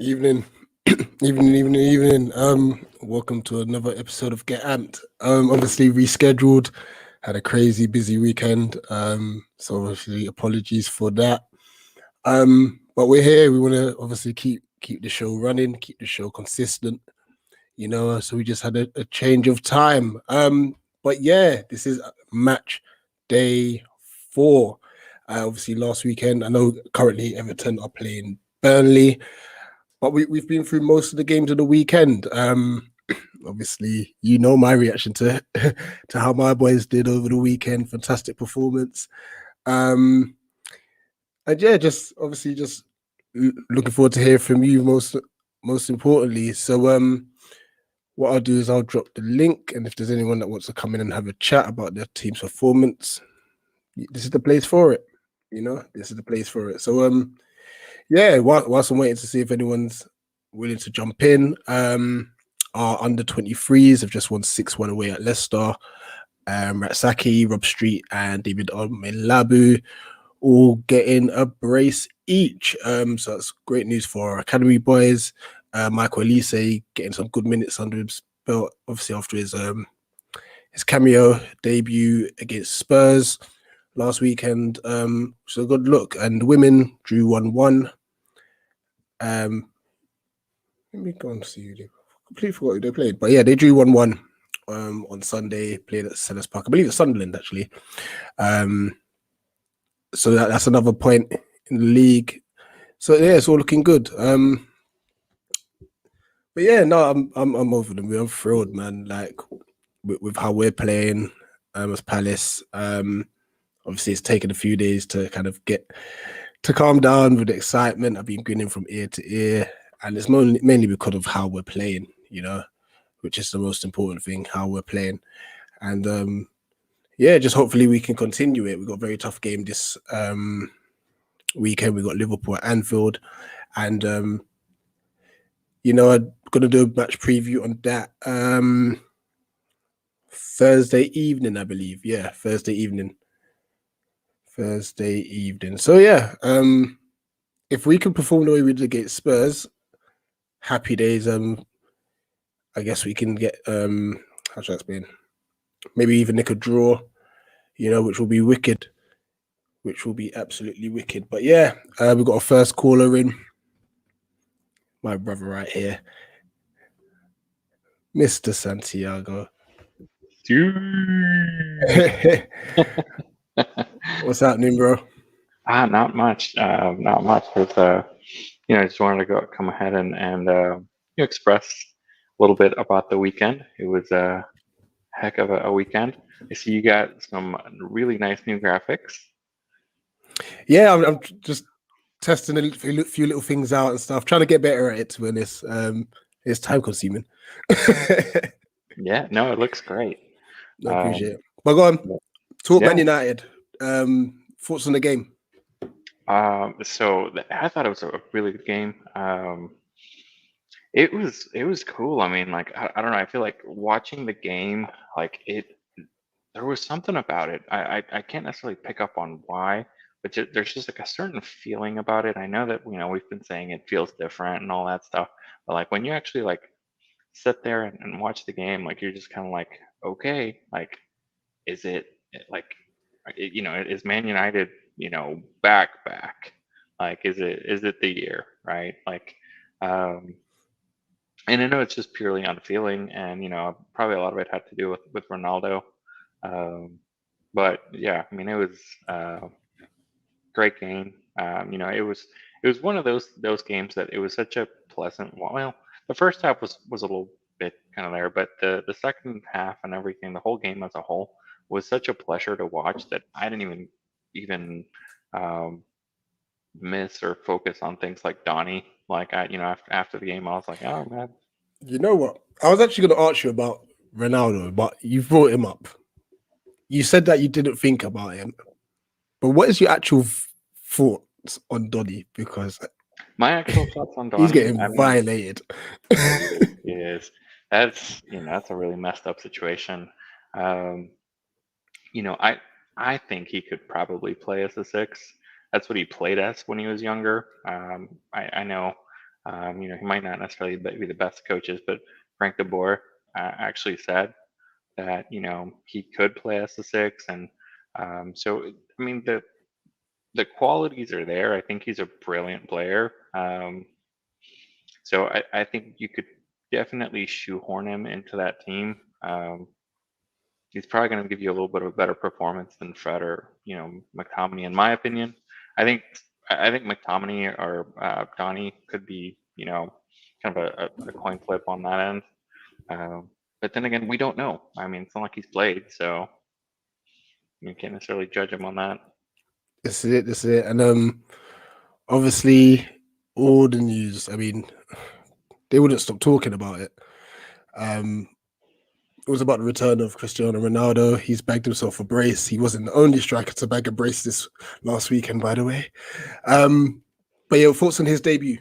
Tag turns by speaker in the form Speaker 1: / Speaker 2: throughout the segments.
Speaker 1: Evening, evening. Welcome to another episode of Get Amped. Obviously rescheduled, had a crazy busy weekend. So obviously apologies for that. But we're here. We want to obviously keep the show running, keep the show consistent. So we just had a change of time. But yeah, this is match day 4. Obviously last weekend. I know currently Everton are playing Burnley. But we've been through most of the games of the weekend. Obviously, my reaction to to how my boys did over the weekend. Fantastic performance. And yeah, just obviously just looking forward to hear from you most importantly. So what I'll do is I'll drop the link, and if there's anyone that wants to come in and have a chat about their team's performance, this is the place for it. This is the place for it. So yeah, whilst I'm waiting to see if anyone's willing to jump in, our under 23s have just won 6-1 away at Leicester. Ratsaki, Rob Street, and David Omelabu all getting a brace each. So that's great news for our academy boys. Michael Elise getting some good minutes under his belt, obviously after his cameo debut against Spurs last weekend. So good look. And women drew 1-1. Let me go and see who they completely forgot who they played. But yeah, they drew 1-1 on Sunday, played at Sellers Park. I believe it's Sunderland actually. So that's another point in the league. So yeah, it's all looking good. But yeah, no, I'm over them. I'm thrilled, man. Like with how we're playing as Palace. Obviously, it's taken a few days to kind of get to calm down with the excitement. I've been grinning from ear to ear, and it's mainly because of how we're playing. Which is the most important thing, how we're playing. And yeah, just hopefully we can continue it. We've got a very tough game this weekend. We've got Liverpool at Anfield, and I'm gonna do a match preview on that Thursday evening, I believe. Yeah, Thursday evening. So yeah, if we can perform the way we did against Spurs, happy days. I guess we can get how should I explain? Maybe even nick a draw, which will be wicked. Which will be absolutely wicked. But yeah, we've got a first caller in. My brother right here, Mr. Santiago. What's happening, bro?
Speaker 2: Not much. Not much. Just wanted to come ahead and express a little bit about the weekend. It was a heck of a weekend. I see you got some really nice new graphics.
Speaker 1: Yeah, I'm just testing a few little things out and stuff, trying to get better at it, to be honest. It's time consuming.
Speaker 2: Yeah, no, it looks great.
Speaker 1: I appreciate it. But go on, talk
Speaker 2: yeah.
Speaker 1: Man United. Thoughts on the game?
Speaker 2: So I thought it was a really good game. It was cool. I mean, like I don't know. I feel like watching the game, like there was something about it. I can't necessarily pick up on why, but there's just like a certain feeling about it. I know that we've been saying it feels different and all that stuff, but like when you actually like sit there and watch the game, like you're just kind of like, okay, like is it like is Man United back, like is it the year, right? Like um and I know it's just purely on feeling, and probably a lot of it had to do with Ronaldo. But yeah, I mean it was great game. It was one of those games that it was such a pleasant. Well, the first half was a little bit kind of there, but the second half and everything, the whole game as a whole, was such a pleasure to watch that I didn't even um, miss or focus on things like Donny. Like after the game, I was like, oh man.
Speaker 1: You know what? I was actually going to ask you about Ronaldo, but you brought him up. You said that you didn't think about him, but what is your actual thoughts on Donny? Because
Speaker 2: My actual thoughts on
Speaker 1: he's
Speaker 2: Donny,
Speaker 1: getting
Speaker 2: I mean,
Speaker 1: violated.
Speaker 2: is that's a really messed up situation. Um, I think he could probably play as a six. That's what he played as when he was younger. I know He might not necessarily be the best coaches, but Frank de Boer actually said that he could play as the six, and so I mean the qualities are there. I think he's a brilliant player. So I think you could definitely shoehorn him into that team. He's probably going to give you a little bit of a better performance than Fred or McTominay, in my opinion. I think I think McTominay or Donnie could be kind of a coin flip on that end. But then again, we don't know. I mean, it's not like he's played, so you can't necessarily judge him on that.
Speaker 1: This is it. This is it. And obviously, all the news. I mean, they wouldn't stop talking about it. It was about the return of Cristiano Ronaldo. He's bagged himself a brace. He wasn't the only striker to bag a brace this last weekend, by the way. But yeah, thoughts on his debut?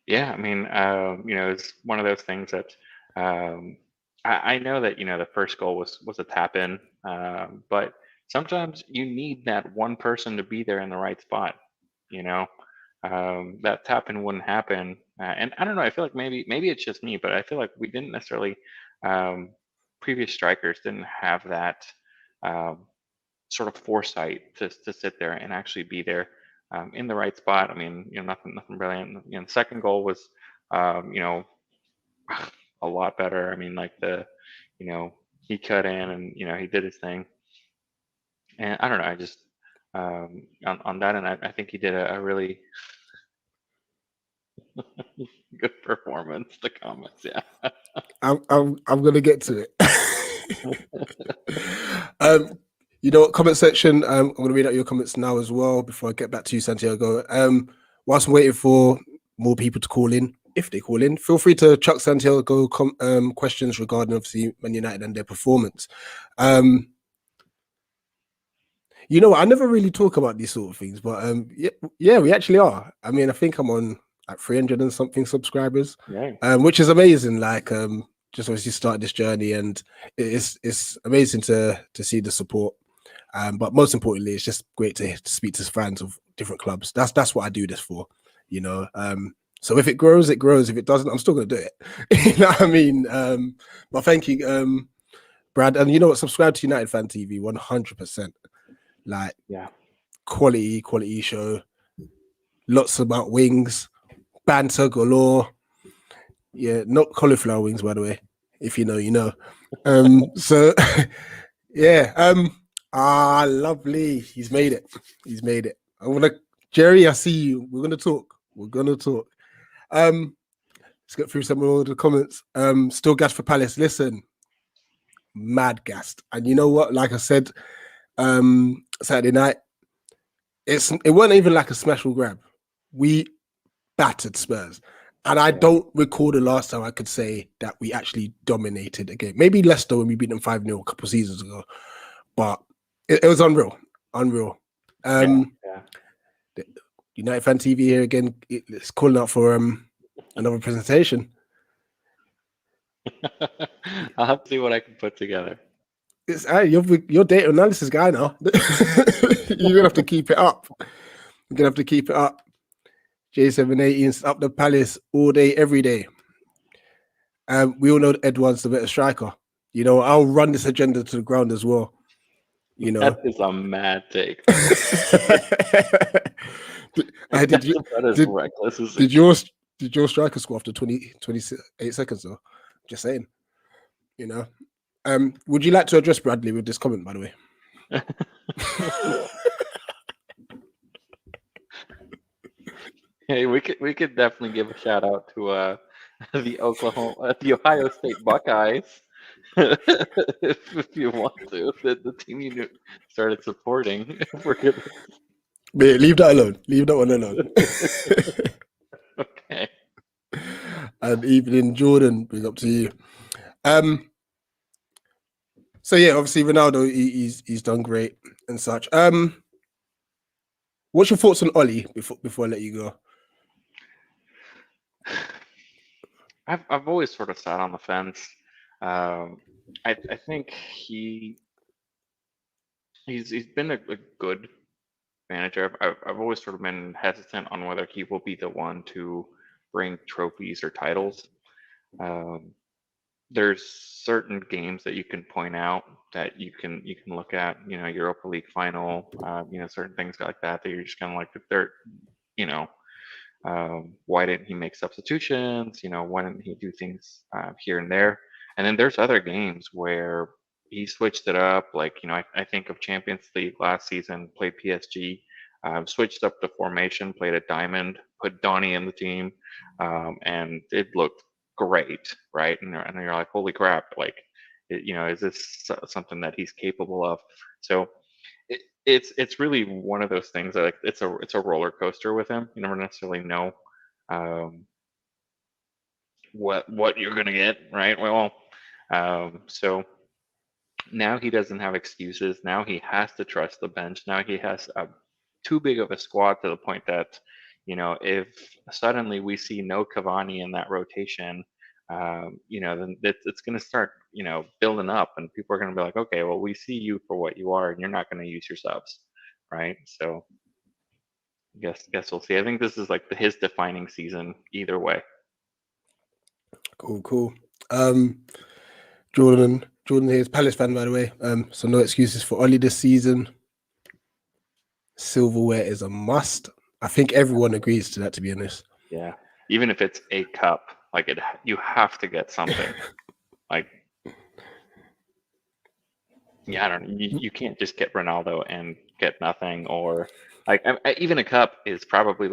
Speaker 2: Yeah, I mean, it's one of those things that I know that the first goal was a tap in, but sometimes you need that one person to be there in the right spot. You know, that tap in wouldn't happen, and I don't know. I feel like maybe it's just me, but I feel like we didn't necessarily previous strikers didn't have that sort of foresight to sit there and actually be there in the right spot. I mean, nothing brilliant. The second goal was, a lot better. I mean, like he cut in and he did his thing. And I don't know. I just on that, and I think he did a really good performance. The comments, yeah.
Speaker 1: I'm gonna get to it. Comment section. I'm gonna read out your comments now as well before I get back to you, Santiago. Whilst I'm waiting for more people to call in, if they call in, feel free to chuck Santiago questions regarding obviously Man United and their performance. I never really talk about these sort of things, but yeah, we actually are. I mean, I think I'm on like 300 and something subscribers, which is amazing. Like, just obviously start this journey, and it's amazing to see the support. But most importantly, it's just great to speak to fans of different clubs. That's what I do this for, So if it grows, it grows. If it doesn't, I'm still gonna do it. You know what I mean? But thank you, Brad. And you know what? Subscribe to United Fan TV 100%. Like, quality show. Lots about wings, banter galore. Yeah, not cauliflower wings, by the way. If you know, you know. So yeah. Lovely. He's made it. Jerry, I see you. We're gonna talk. Let's get through some of the comments. Still gas for Palace. Listen, mad gassed. And you know what? Like I said, Saturday night, it wasn't even like a smash or grab. We battered Spurs. And I don't recall the last time I could say that we actually dominated a game. Maybe Leicester when we beat them 5-0 a couple of seasons ago. But it was unreal. United Fan TV here again. It's calling out for another presentation.
Speaker 2: I'll have to see what I can put together.
Speaker 1: You're data analysis guy now. You're gonna have to keep it up. J718 up the Palace all day, every day. We all know Edouard's the better striker. I'll run this agenda to the ground as well.
Speaker 2: That is a mad take.
Speaker 1: Did your striker score after 28 seconds though? Just saying. Would you like to address Bradley with this comment, by the way?
Speaker 2: Hey, we could definitely give a shout out to the Ohio State Buckeyes. if you want to, the team you started supporting.
Speaker 1: Leave that alone. Leave that one alone.
Speaker 2: Okay.
Speaker 1: And evening, Jordan, bring up to you. So yeah, obviously Ronaldo, he's done great and such. What's your thoughts on Ollie before I let you go?
Speaker 2: I've always sort of sat on the fence. I think he's been a good manager. I've always sort of been hesitant on whether he will be the one to bring trophies or titles. There's certain games that you can point out that you can look at, Europa League final, certain things like that you're just kind of like, they're, you know, why didn't he make substitutions? Why didn't he do things here and there? And then there's other games where he switched it up. Like, I think of Champions League last season, played PSG, switched up the formation, played a diamond, put Donny in the team, and it looked great, right? And you're like, holy crap! Like, is this something that he's capable of? So it's really one of those things that, like, it's a roller coaster with him. You never necessarily know um, what you're gonna get, right? Well, so now he doesn't have excuses. Now he has to trust the bench. Now he has too big of a squad to the point that, if suddenly we see no Cavani in that rotation, then it's going to start, building up, and people are going to be like, okay, well, we see you for what you are, and you're not going to use your subs, right? So, guess we'll see. I think this is like his defining season either way.
Speaker 1: Cool. Jordan here is Palace fan, by the way. So no excuses for Oli this season. Silverware is a must. I think everyone agrees to that, to be honest.
Speaker 2: Yeah, even if it's a cup, like you have to get something. Like, yeah, I don't know. You can't just get Ronaldo and get nothing, or like even a cup is probably,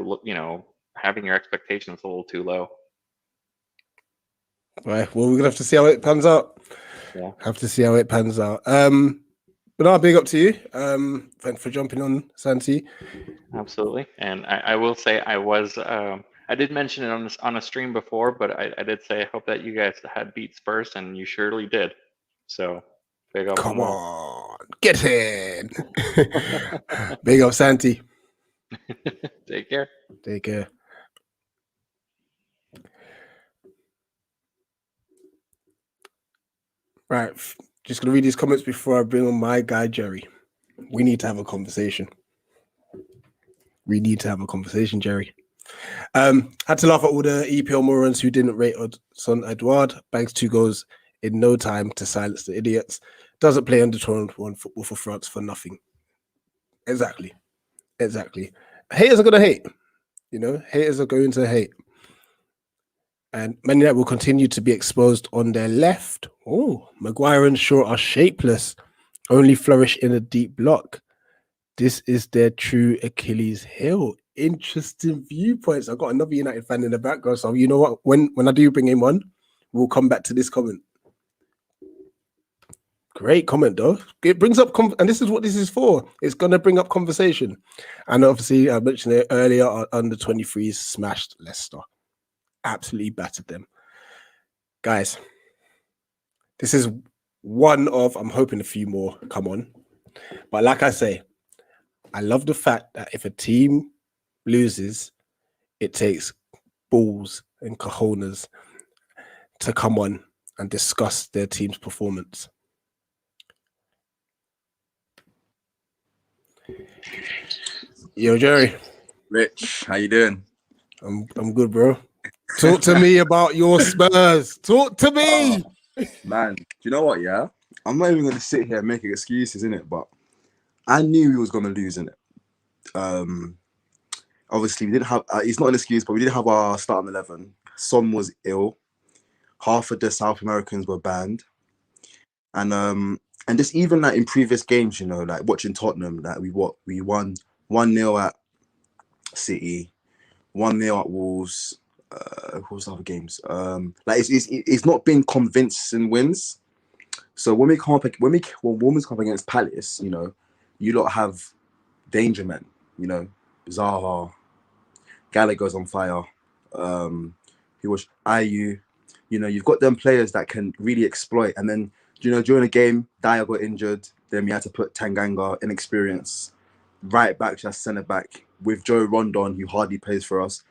Speaker 2: having your expectations a little too low.
Speaker 1: Right. Well, we're gonna have to see how it pans out.
Speaker 2: Yeah.
Speaker 1: Have to see how it pans out. But I'll big up to you. Thanks for jumping on, Santi.
Speaker 2: Absolutely. And I will say I did mention it on a stream before, but I did say I hope that you guys had beat Spurs, and you surely did. So big up.
Speaker 1: Come on, get in. Big up, Santi.
Speaker 2: Take care.
Speaker 1: Take care. Right, just gonna read these comments before I bring on my guy Jerry. We need to have a conversation. Jerry. Had to laugh at all the EPL morons who didn't rate son Edouard. Banks 2 goals in no time to silence the idiots. Doesn't play under 21 football for France for nothing. Exactly. Haters are gonna hate. Haters are going to hate. And Man United will continue to be exposed on their left. Oh, Maguire and Shaw are shapeless, only flourish in a deep block. This is their true Achilles heel. Interesting viewpoints. I've got another United fan in the background, so you know what? When I do bring him on, we'll come back to this comment. Great comment, though. It brings up, and this is what this is for. It's going to bring up conversation. And obviously, I mentioned it earlier, our under 23s smashed Leicester. Absolutely battered them. Guys, this is one of, I'm hoping a few more come on. But like I say, I love the fact that if a team loses, it takes balls and cojones to come on and discuss their team's performance. Yo, Jerry.
Speaker 3: Rich, how you doing?
Speaker 1: I'm good, bro. Talk to me about your Spurs. Talk to me.
Speaker 3: Man, do you know what, yeah? I'm not even going to sit here and make excuses, innit? But I knew we was going to lose, innit? Obviously, we didn't have... it's not an excuse, but we didn't have our starting 11. Son was ill. Half of the South Americans were banned. And just even like in previous games, like watching Tottenham, like we won 1-0 at City, 1-0 at Wolves. What was the other games? Like it's not been convincing wins. So when we come up against Palace, you lot have danger men. Zaha, Gallagher's on fire. Who was Ayew? You've got them players that can really exploit. And then during the game, Dyer got injured. Then we had to put Tanganga, inexperience, right back, just centre back with Joe Rondon, who hardly plays for us.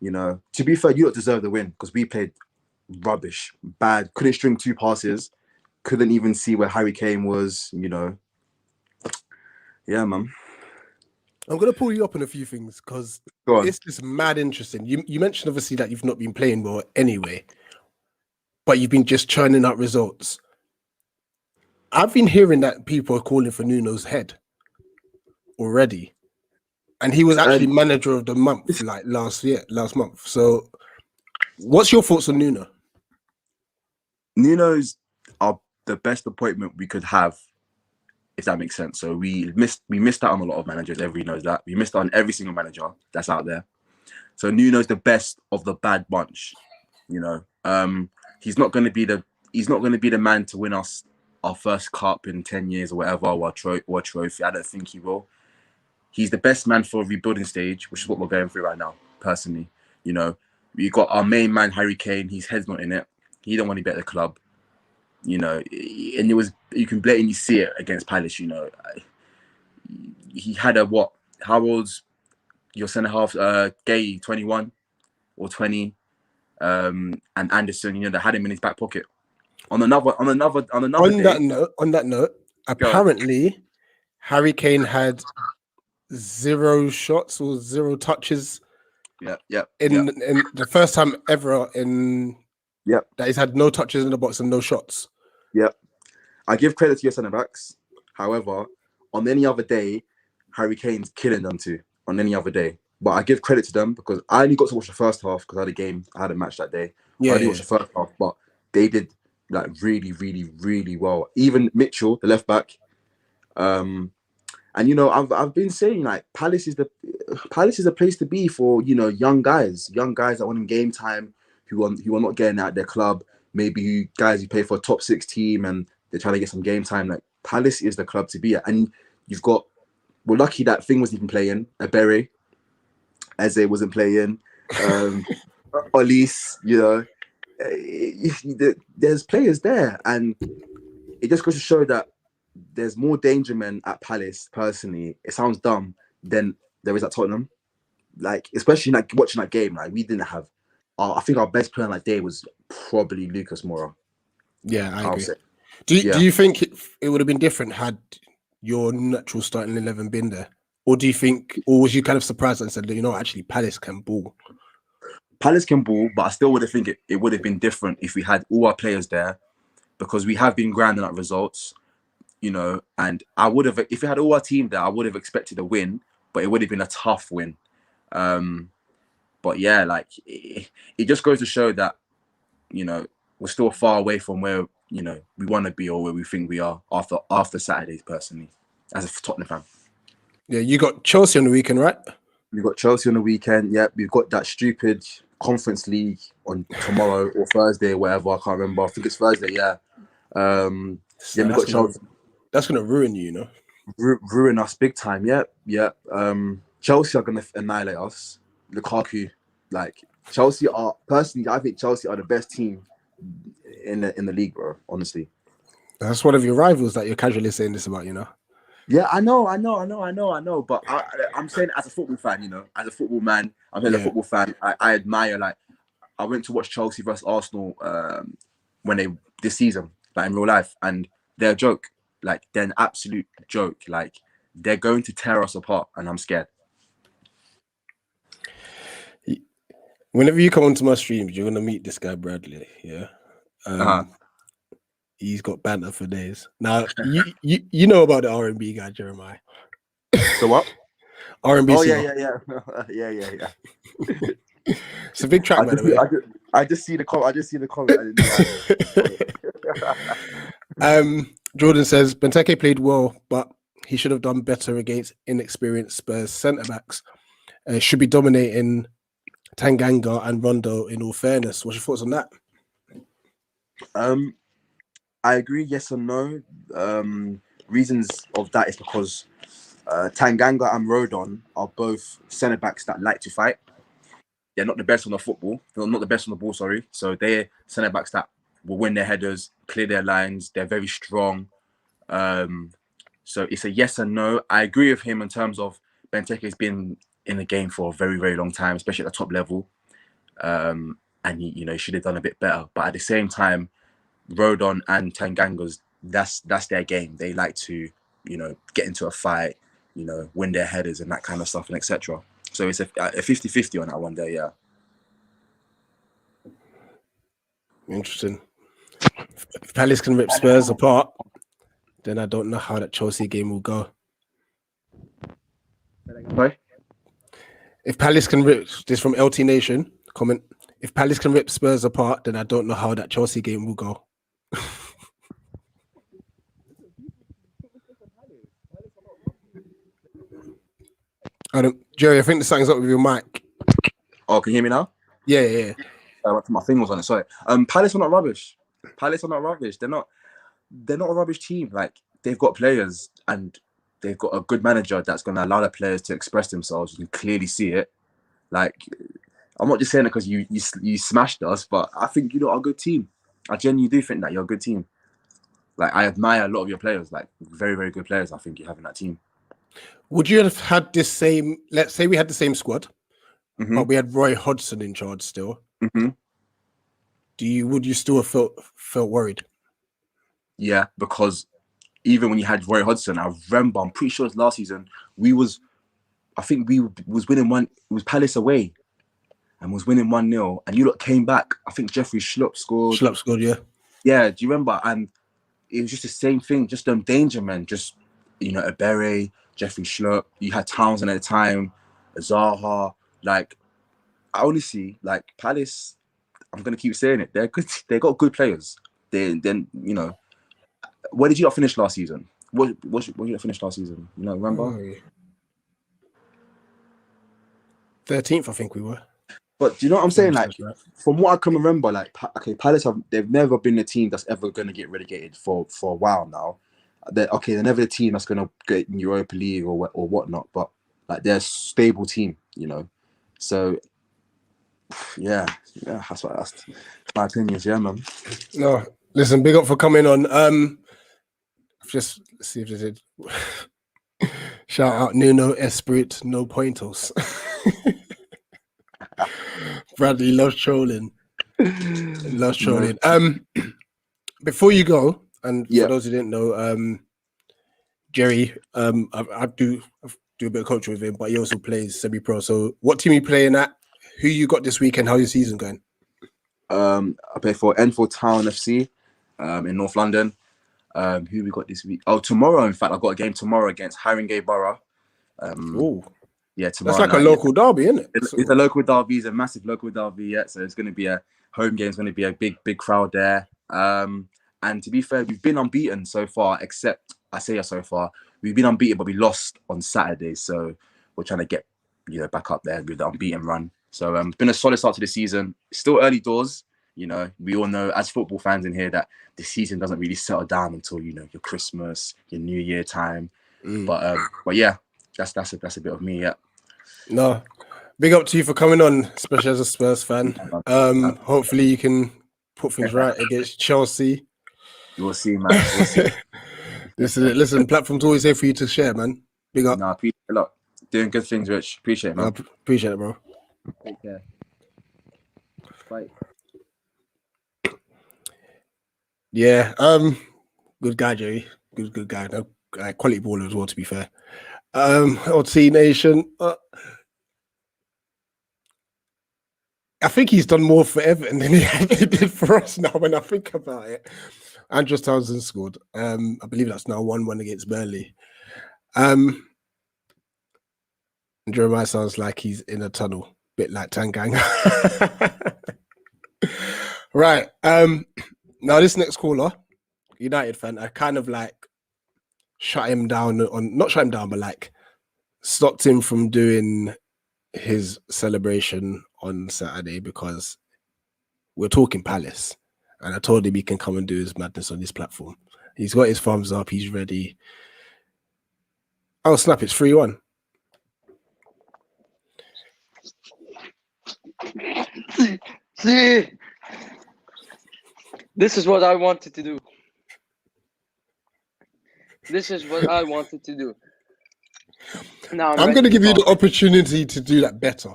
Speaker 3: To be fair, you don't deserve the win because we played rubbish, bad. Couldn't string 2 passes. Couldn't even see where Harry Kane was. Yeah, man.
Speaker 1: I'm gonna pull you up on a few things because
Speaker 3: Go on.
Speaker 1: it's just mad interesting. You mentioned obviously that you've not been playing well anyway, but you've been just churning out results. I've been hearing that people are calling for Nuno's head already, and he was actually manager of the month like last month. So, what's your thoughts on Nuno?
Speaker 3: Nuno's are the best appointment we could have, if that makes sense. So we missed out on a lot of managers. Everybody knows that. We missed out on every single manager that's out there. So Nuno's the best of the bad bunch. You know, he's not going to be the man to win us our first cup in 10 years or whatever, or trophy. I don't think he will. He's the best man for a rebuilding stage, which is what we're going through right now. Personally, you know, we got our main man Harry Kane. His head's not in it. He don't want to be at the club. You know, and you can blatantly see it against Palace. You know, he had a what? How old's your centre half? Gay 21 or 20, and Anderson. You know, they had him in his back pocket. On another day.
Speaker 1: On that note, apparently Harry Kane had 0 shots or 0 touches. In the first time ever that he's had no touches in the box and no shots.
Speaker 3: Yep. I give credit to your centre backs. However, on any other day, Harry Kane's killing them too. On any other day. But I give credit to them because I only got to watch the first half because I had a match that day. I only watched the first half, but they did like really, really, really well. Even Mitchell, the left back. And you know, I've been saying like Palace is a place to be for, you know, young guys that want game time, who are not getting out their club. Maybe guys who play for a top 6 team and they're trying to get some game time. Like Palace is the club to be at. And we're lucky that Thing wasn't even playing. Abere, Eze wasn't playing. Olise, you know, there's players there, and it just goes to show that there's more danger men at Palace. Personally, it sounds dumb than there is at Tottenham. Like, especially like watching that game, like we didn't have. I think our best player on that day was probably Lucas Moura.
Speaker 1: Yeah, I agree. Do you think it would have been different had your natural starting 11 been there? Or do you think, or was you kind of surprised and said, you know, actually Palace can ball?
Speaker 3: Palace can ball, but I still would have think it would have been different if we had all our players there, because we have been grinding out results, you know, and I would have, if we had all our team there, I would have expected a win, but it would have been a tough win. But yeah, like it just goes to show that, you know, we're still far away from where, you know, we want to be or where we think we are after Saturdays, personally, as a Tottenham fan.
Speaker 1: Yeah, you got Chelsea on the weekend, right?
Speaker 3: We've got Chelsea on the weekend. Yeah, we've got that stupid Conference League on tomorrow or Thursday or whatever. I can't remember. I think it's Thursday, yeah. We've got Chelsea.
Speaker 1: That's going to ruin you, you know?
Speaker 3: Ruin us big time, yeah. Chelsea are going to annihilate us. Lukaku, like Chelsea are, personally, I think Chelsea are the best team in the league, bro, honestly.
Speaker 1: That's one of your rivals that you're casually saying this about, you know?
Speaker 3: Yeah, I know. But I'm saying as a football fan, you know, as a football man, I'm a football fan. I admire, like, I went to watch Chelsea versus Arsenal this season, like in real life, and they're a joke. Like, they're an absolute joke. Like, they're going to tear us apart, and I'm scared.
Speaker 1: Whenever you come onto my streams, you're gonna meet this guy Bradley. Yeah, he's got banter for days. Now you know about the R&B guy Jeremiah.
Speaker 3: So what?
Speaker 1: R&B.
Speaker 3: Oh yeah.
Speaker 1: It's a big track, by the way.
Speaker 3: I just see the comment.
Speaker 1: Jordan says Benteke played well, but he should have done better against inexperienced Spurs centre backs. Should be dominating Tanganga and Rondo, in all fairness. What's your thoughts on that?
Speaker 3: I agree, yes and no. Reasons of that is because Tanganga and Rodon are both centre backs that like to fight. They're not the best on the football. They're not the best on the ball, sorry. So they're centre backs that will win their headers, clear their lines. They're very strong. So it's a yes and no. I agree with him in terms of Benteke has been in the game for a very, very long time, especially at the top level. And he should have done a bit better. But at the same time, Rodon and Tanganga's, that's their game. They like to, get into a fight, win their headers and that kind of stuff and etc. So it's a 50-50 on that one day, yeah.
Speaker 1: Interesting. If Palace can rip Spurs apart, then I don't know how that Chelsea game will go.
Speaker 3: Sorry?
Speaker 1: If Palace can rip, this from LT Nation comment, if Palace can rip Spurs apart, then I don't know how that Chelsea game will go. Jerry, I think the something's up with your mic.
Speaker 3: Oh, can you hear me now?
Speaker 1: Yeah.
Speaker 3: My thing was on it. Sorry. Palace are not rubbish. They're not a rubbish team. Like, they've got players and they've got a good manager that's going to allow the players to express themselves. You can clearly see it. Like, I'm not just saying it because you smashed us, but I think you're a good team. I genuinely do think that you're a good team. Like, I admire a lot of your players. Like, very, very good players. I think you have in that team.
Speaker 1: Would you have had this same? Let's say we had the same squad, but we had Roy Hodgson in charge still. Would you still have felt worried?
Speaker 3: Yeah, because even when you had Roy Hodgson, I remember, I'm pretty sure it's last season, I think we was winning one. It was Palace away, and was winning 1-0, and you lot came back. I think Jeffrey Schlupp scored.
Speaker 1: Yeah.
Speaker 3: Yeah, do you remember? And it was just the same thing, just them danger men, just Ebere, Jeffrey Schlupp. You had Townsend at the time, Zaha. Like, I honestly, like, Palace, I'm gonna keep saying it. They're good. They got good players. Where did you not finish last season? What did you not finish last season? Remember?
Speaker 1: 13th, I think we were.
Speaker 3: But do you know what I'm saying? Like, from what I can remember, like, Palace they've never been a team that's ever going to get relegated for a while now. They're never a team that's going to get in Europa League or whatnot. But like, they're a stable team, So yeah, that's my opinions. Yeah, man.
Speaker 1: No, listen, big up for coming on. Let's see if they did. Shout out Nuno Esprit, no pointos. Bradley loves trolling. Before you go, and for those who didn't know, Jerry, I do a bit of coaching with him, but he also plays semi-pro. So, what team are you playing at? Who you got this weekend? How's your season going?
Speaker 3: I play for Enfield Town FC in North London. Who we got this week? Oh, tomorrow, in fact, I've got a game tomorrow against Haringey Borough. Yeah, tomorrow.
Speaker 1: That's like a local derby, isn't it?
Speaker 3: It's a local derby. It's a massive local derby. Yeah, so it's going to be a home game. It's going to be a big crowd there. And to be fair, we've been unbeaten so far. Except so far, we've been unbeaten, but we lost on Saturday. So we're trying to get back up there with the unbeaten run. So it's been a solid start to the season. It's still early doors. We all know as football fans in here that the season doesn't really settle down until your Christmas, your New Year time. But yeah, that's a bit of me. Yeah.
Speaker 1: No, big up to you for coming on, especially as a Spurs fan. Hopefully you can put things right against Chelsea.
Speaker 3: We'll see, man. We'll see.
Speaker 1: This is it. Listen, platform's always here for you to share, man. Big up.
Speaker 3: No, I appreciate it a lot. Doing good things, Rich. Appreciate it, man.
Speaker 1: Appreciate it, bro.
Speaker 3: Take care. Bye.
Speaker 1: Yeah, good guy, Jerry. Good guy. No, quality baller as well, to be fair. LT Nation. I think he's done more for Everton than he did for us now when I think about it. Andros Townsend scored. I believe that's now 1-1 against Burnley. Jeremiah sounds like he's in a tunnel, bit like Tangang. Right. Now this next caller, United fan, I kind of like shut him down not shut him down, but like stopped him from doing his celebration on Saturday because we're talking Palace. And I told him he can come and do his madness on this platform. He's got his thumbs up. He's ready. Oh, snap. It's 3-1.
Speaker 4: See, this is what I wanted to do. Now
Speaker 1: I'm going to give you the opportunity to do that better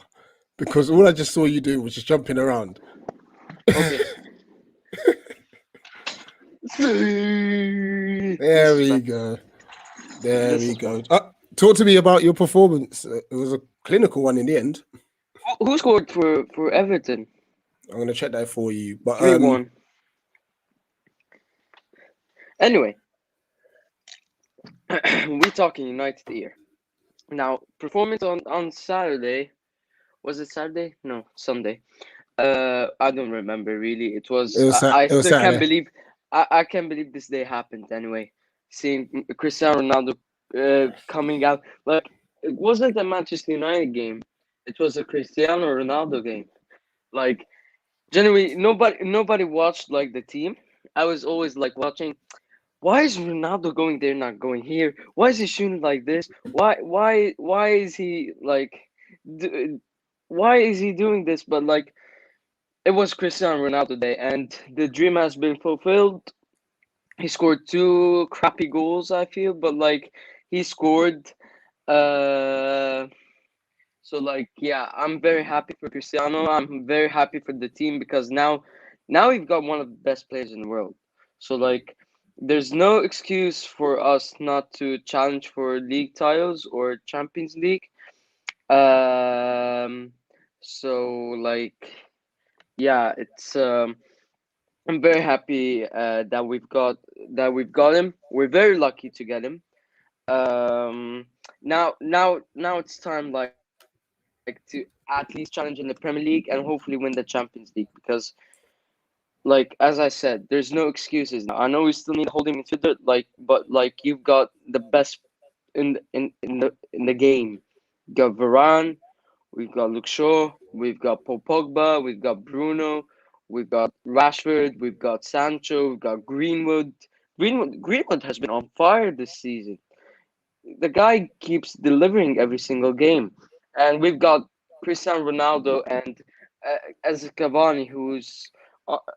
Speaker 1: because all I just saw you do was just jumping around.
Speaker 4: Okay.
Speaker 1: There we go. Talk to me about your performance. It was a clinical one in the end.
Speaker 4: Who scored for Everton?
Speaker 1: I'm gonna check that for you. But
Speaker 4: 3-1. Anyway, we talking United here. Now, performance on Saturday. Was it Saturday? No, Sunday. I don't remember really. It was.
Speaker 1: it was
Speaker 4: I
Speaker 1: it was
Speaker 4: still can't
Speaker 1: Saturday.
Speaker 4: believe. I can't believe this day happened. Anyway, seeing Cristiano Ronaldo coming out, like, it wasn't a Manchester United game. It was a Cristiano Ronaldo game. Like, generally, nobody watched like the team. I was always like watching. Why is Ronaldo going there, not going here? Why is he shooting like this? Why is he like? Why is he doing this? But like, it was Cristiano Ronaldo day, and the dream has been fulfilled. He scored 2 crappy goals, I feel, but like he scored. So like, yeah, I'm very happy for Cristiano. I'm very happy for the team because now we've got one of the best players in the world. So like, there's no excuse for us not to challenge for league titles or Champions League. So like, yeah, it's I'm very happy that we've got him. We're very lucky to get him. Now it's time like to at least challenge in the Premier League and hopefully win the Champions League because, like as I said, there's no excuses now. I know we still need a holding midfielder, but like you've got the best in the game. You've got Varane, we've got Luke Shaw, we've got Paul Pogba, we've got Bruno, we've got Rashford, we've got Sancho, we've got Greenwood. Greenwood has been on fire this season. The guy keeps delivering every single game, and we've got Cristiano Ronaldo and as Cavani, who's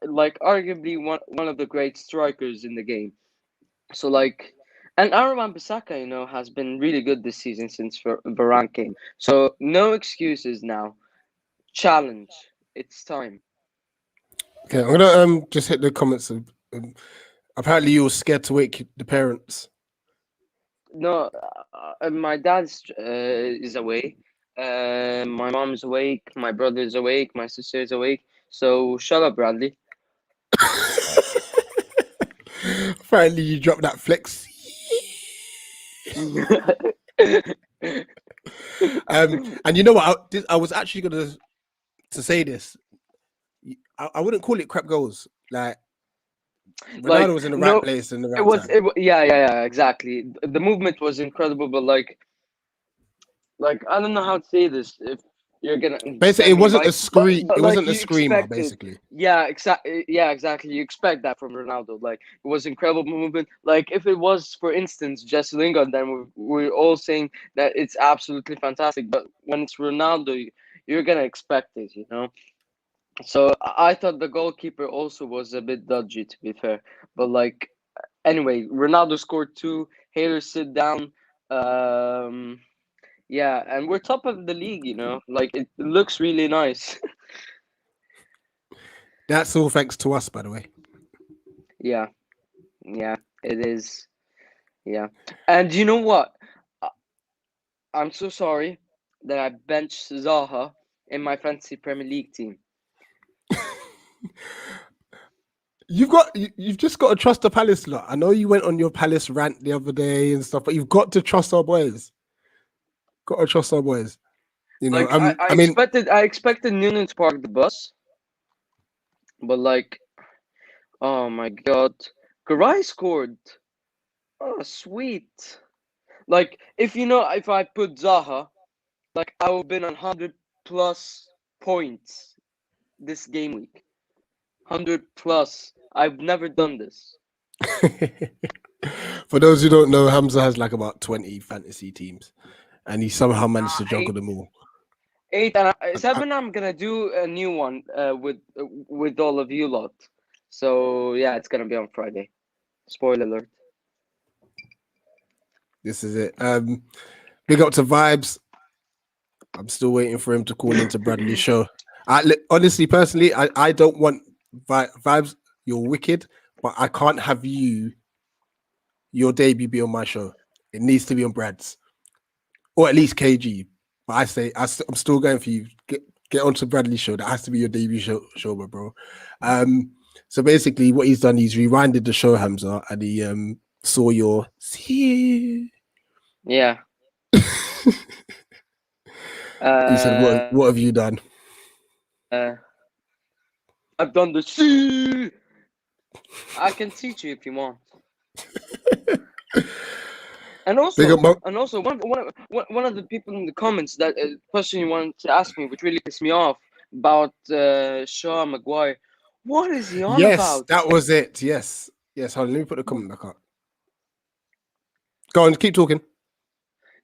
Speaker 4: like arguably one of the great strikers in the game. So like, and Aaron Wan-Bissaka, has been really good this season since Varane came. So no excuses now. Challenge. It's time.
Speaker 1: Okay, I'm gonna just hit the comments. Apparently, you were scared to wake the parents.
Speaker 4: No, my dad's is away. My mom's awake. My brother is awake. My sister is awake. So shut up, Bradley.
Speaker 1: Apparently, you dropped that flex. And you know what? I was actually gonna to say this. I wouldn't call it crap goals. Like Ronaldo was in the right place in the right time.
Speaker 4: Yeah, exactly. The movement was incredible, but like I don't know how to say this. If you're gonna
Speaker 1: Basically, it wasn't a scream.
Speaker 4: but
Speaker 1: It
Speaker 4: like
Speaker 1: wasn't a
Speaker 4: you
Speaker 1: screamer.
Speaker 4: expected.
Speaker 1: Basically,
Speaker 4: Yeah, exactly. You expect that from Ronaldo. Like it was incredible movement. Like if it was, for instance, Jesse Lingard, then we're all saying that it's absolutely fantastic. But when it's Ronaldo, you're gonna expect it. So I thought the goalkeeper also was a bit dodgy, to be fair. But like, anyway, Ronaldo scored 2. Hader sit down. Yeah, and we're top of the league. Like it looks really nice.
Speaker 1: that's all thanks to us, by the way.
Speaker 4: Yeah, it is. Yeah, and you know what? I'm so sorry that I benched Zaha in my fantasy Premier League team.
Speaker 1: You've just got to trust the Palace lot. I know you went on your Palace rant the other day and stuff, but you've got to trust our boys. Got to trust our boys.
Speaker 4: Like
Speaker 1: I mean,
Speaker 4: I expected Noonan to park the bus, but like, oh my God, Garay scored. Oh, sweet. Like if I put Zaha, like I would have been on 100 plus points this game week. 100 plus. I've never done this.
Speaker 1: for those who don't know, Hamza has like about 20 fantasy teams, and he somehow managed to juggle
Speaker 4: 8.
Speaker 1: them all.
Speaker 4: 8 and 7. I'm gonna do a new one with all of you lot. So yeah, it's gonna be on Friday. Spoiler alert.
Speaker 1: This is it. Big up to Vibes. I'm still waiting for him to call into Bradley's show. Honestly, personally, I don't want Vibes. You're wicked, but I can't have your debut be on my show. It needs to be on Brad's. or at least KG. But I say I'm still going for you. Get onto Bradley's show. That has to be your debut show, bro. So basically, what he's done, he's rewinded the show, Hamza, and he saw your
Speaker 4: Yeah.
Speaker 1: He said, "What have you done?"
Speaker 4: I've done the C. I can teach you if you want. And also, one of the people in the comments that question you wanted to ask me, which really pissed me off about Shaw Maguire. What is he on about?
Speaker 1: That was it. Yes. Hold on, let me put the comment back up. Go on, keep talking.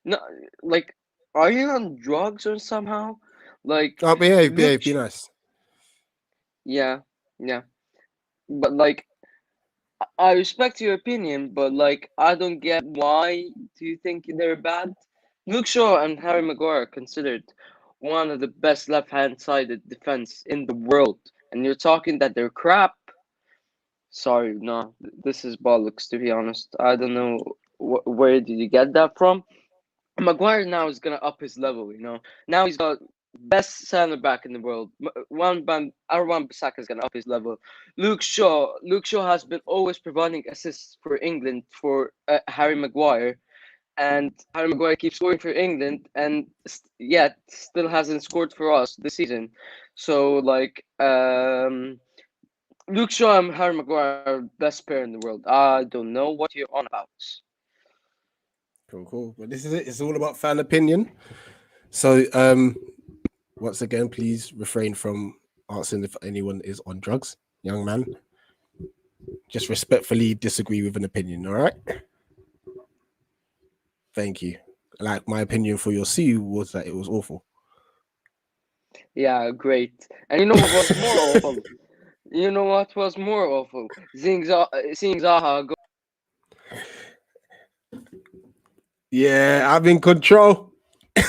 Speaker 4: No, like, are you on drugs or somehow? Like,
Speaker 1: behave, be nice.
Speaker 4: Yeah. But like, I respect your opinion, but like, I don't get why do you think they're bad? Luke Shaw and Harry Maguire are considered one of the best left-hand sided defense in the world, and you're talking that they're crap. Sorry, no, this is bollocks, to be honest. I don't know where did you get that from. Maguire now is gonna up his level, you know. Now he's got best center back in the world. Wan Bissaka is gonna up his level. Luke Shaw has been always providing assists for England for Harry Maguire, and Harry Maguire keeps scoring for England, and yet still hasn't scored for us this season. So like, Luke Shaw and Harry Maguire are best pair in the world. I don't know what you're on about.
Speaker 1: Cool. But this is it. It's all about fan opinion. So, once again, please refrain from asking if anyone is on drugs, young man. Just respectfully disagree with an opinion. All right. Thank you. Like, my opinion for your CU was that it was awful.
Speaker 4: Yeah, great. And you know what was more awful? You know what was more awful? Seeing Zaha go.
Speaker 1: Yeah, I'm in control.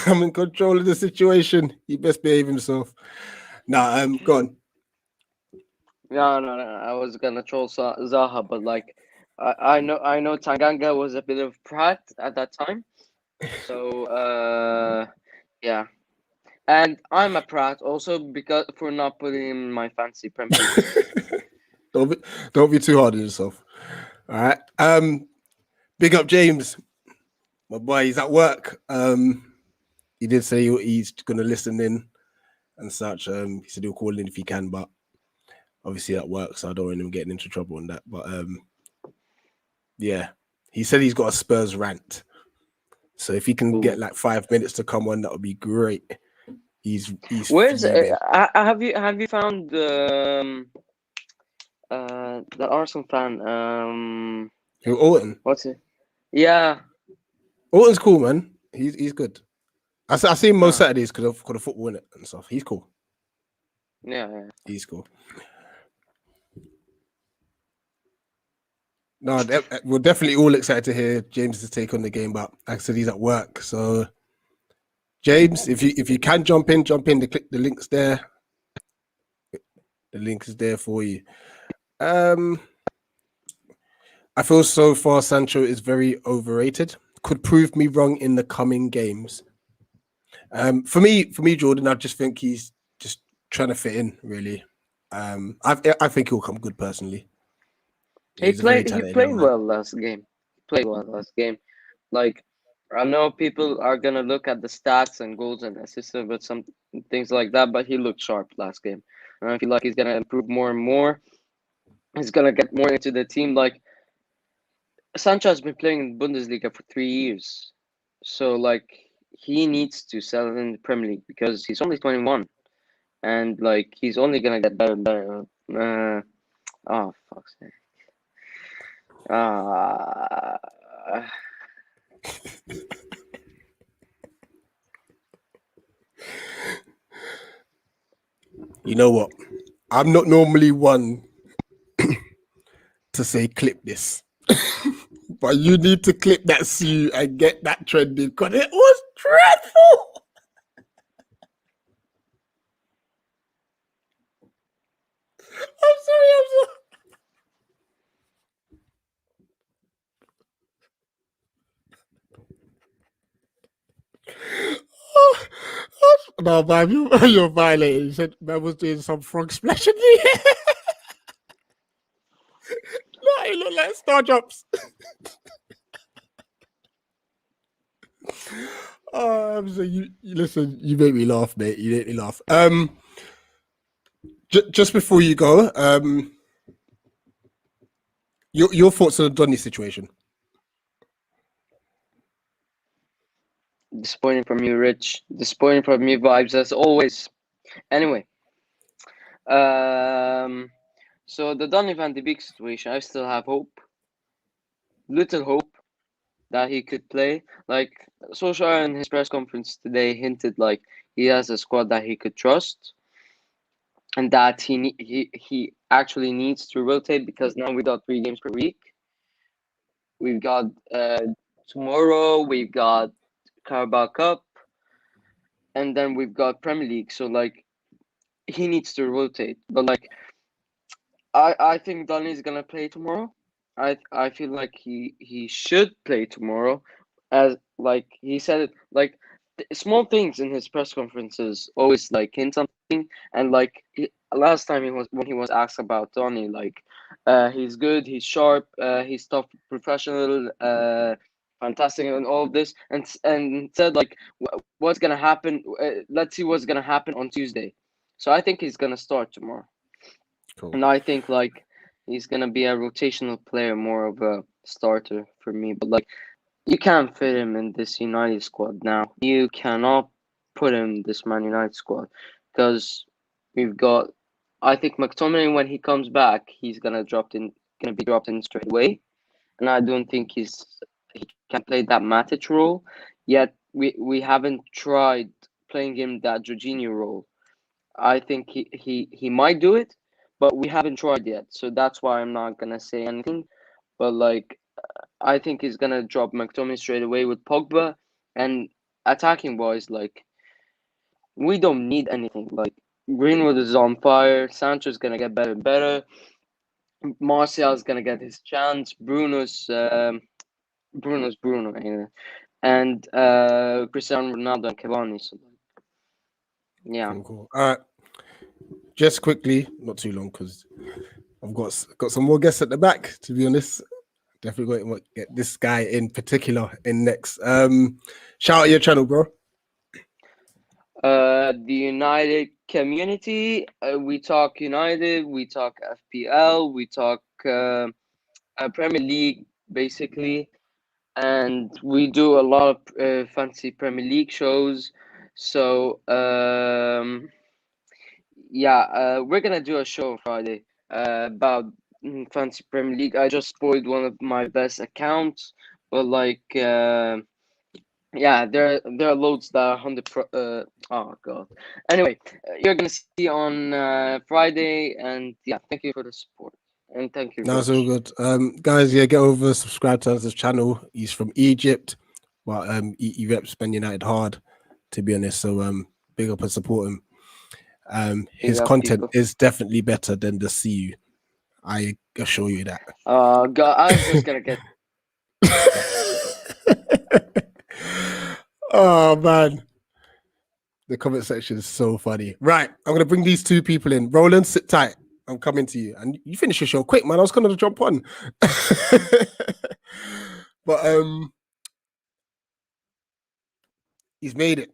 Speaker 1: I'm in control of the situation. He best behave himself. Nah, go on.
Speaker 4: No. I was gonna troll Zaha, but like, I know Tanganga was a bit of prat at that time. So yeah, and I'm a prat also because for not putting him in my fancy Premier League.
Speaker 1: Don't be too hard on yourself. All right. Big up James, my boy. He's at work. He did say he's gonna listen in and such. He said he'll call in if he can, but obviously at work, so I don't want him getting into trouble on that. But yeah, he said he's got a Spurs rant. So if he can get like 5 minutes to come on, that would be great. He's
Speaker 4: Where's have you found that Arsenal fan
Speaker 1: who, Orton?
Speaker 4: What's it? Yeah,
Speaker 1: Orton's cool, man. He's good. I see him most Saturdays because of football in it and stuff. He's cool.
Speaker 4: Yeah.
Speaker 1: He's cool. No, we're definitely all excited to hear James's take on the game, but like I said, he's at work. So, James, if you can jump in. The link's there. The link is there for you. I feel so far Sancho is very overrated. Could prove me wrong in the coming games. For me, Jordan, I just think he's just trying to fit in. Really, I think he'll come good personally.
Speaker 4: He played well last game. Like, I know people are gonna look at the stats and goals and assists but some things like that, but he looked sharp last game. And I feel like he's gonna improve more and more. He's gonna get more into the team. Like, Sancho has been playing in Bundesliga for 3 years, so like he needs to settle in the Premier League because he's only 21, and like he's only gonna get better and better. Oh fuck's sake.
Speaker 1: You know what? I'm not normally one to say clip this, but you need to clip that CU and get that trending because it was dreadful. I'm sorry. no, man, you're violating. You said man was doing some frog splash in the air. No, it looked like star drops. So you listen. You make me laugh, mate. You make me laugh. Just before you go, your thoughts on the Donny situation?
Speaker 4: Disappointing from you, Rich. Disappointing from you, vibes as always. Anyway, so the Donny van de Beek situation, I still have hope, little hope that he could play. Like Solskjaer in his press conference today hinted like he has a squad that he could trust, and that he actually needs to rotate because now we got 3 games per week. We've got tomorrow, we've got Carabao Cup, and then we've got Premier League. So like he needs to rotate. But like I think Donny's gonna play tomorrow. I feel like he should play tomorrow, as like he said it like small things in his press conferences always like hint something, and like last time when he was asked about Donny, like he's good, he's sharp, he's tough, professional, fantastic, and all of this, and said like what's gonna happen. Let's see what's gonna happen on Tuesday. So I think he's gonna start tomorrow.
Speaker 1: Cool.
Speaker 4: And I think like he's gonna be a rotational player, more of a starter for me. But like you can't fit him in this United squad now. You cannot put him in this Man United squad because we've got. I think McTominay, when he comes back, he's gonna be dropped in straight away, and I don't think he can play that Matic role. Yet we haven't tried playing him that Jorginho role. I think he might do it, but we haven't tried yet. So that's why I'm not gonna say anything. But like, I think he's gonna drop McTominay straight away with Pogba, and attacking wise, like we don't need anything. Like Greenwood is on fire. Sancho's gonna get better and better. Martial's gonna get his chance. Bruno's Bruno, and Cristiano Ronaldo and Cavani. So yeah.
Speaker 1: Cool. All right. Just quickly, not too long, because I've got some more guests at the back. To be honest, definitely going to get this guy in particular in next. Shout out your channel, bro.
Speaker 4: The United community. We talk United. We talk FPL. We talk Premier League, basically, and we do a lot of fancy Premier League shows. So we're gonna do a show on Friday about fancy Premier League. I just spoiled one of my best accounts, but like there are loads that are 100 oh god. Anyway, you're gonna see on Friday, and yeah, thank you for the support, and thank you.
Speaker 1: That's all good. Guys, yeah, get over, subscribe to his channel. He's from Egypt, but he reps Man United hard, to be honest. So big up and support him. His content is definitely better than the CU. I assure you that.
Speaker 4: God, I was just gonna get.
Speaker 1: Oh man, the comment section is so funny. Right, I'm gonna bring these 2 people in. Roland, sit tight. I'm coming to you, and you finish your show quick, man. I was gonna jump on, but he's made it.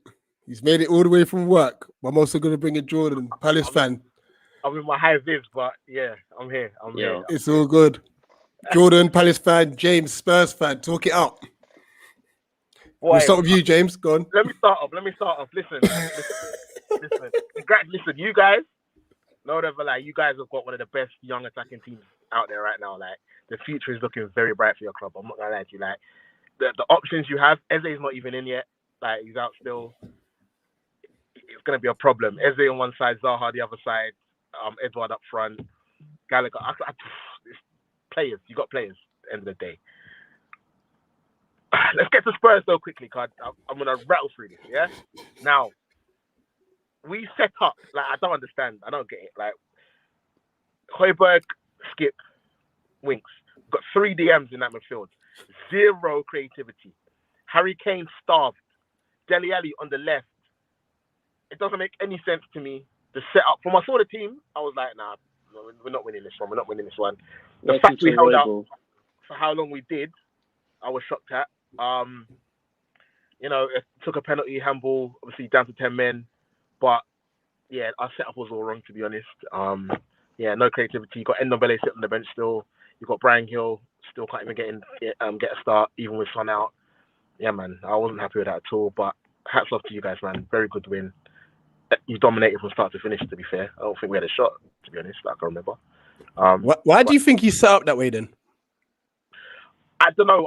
Speaker 1: He's made it all the way from work. I'm also gonna bring in Jordan, Palace fan.
Speaker 5: I'm in my high vibes, but yeah, I'm here. I'm here.
Speaker 1: It's all good. Jordan, Palace fan. James, Spurs fan. Talk it out. We'll start with you, James. Go on.
Speaker 5: Let me start off. Listen. Listen, you guys, no whatever, like, you guys have got one of the best young attacking teams out there right now. Like, the future is looking very bright for your club. I'm not gonna lie to you. Like, the options you have, Eze's not even in yet. Like, he's out still. It's gonna be a problem. Eze on one side, Zaha the other side, Edouard up front, Gallagher. Players, you got players. At the end of the day. Let's get to Spurs though quickly, cause I'm gonna rattle through this. Yeah. Now, we set up, like, I don't understand. I don't get it. Like, Højbjerg, Skip, Winks. We've got 3 DMs in that midfield. 0 creativity. Harry Kane starved. Dele Alli on the left. it doesn't make any sense to me. The setup from I saw the team, I was like, nah, no, we're not winning this one. We're not winning this one. The fact we held out for how long we did, I was shocked at. It took a penalty, handball, obviously down to 10 men, but yeah, our setup was all wrong, to be honest. No creativity. You got Ndombele sitting on the bench still. You got Brian Hill still can't even get a start, even with Son out. Yeah, man, I wasn't happy with that at all. But hats off to you guys, man. Very good win. You dominated from start to finish. To be fair, I don't think we had a shot, to be honest. I can remember.
Speaker 1: Why do you think he set up that way then?
Speaker 5: I don't know.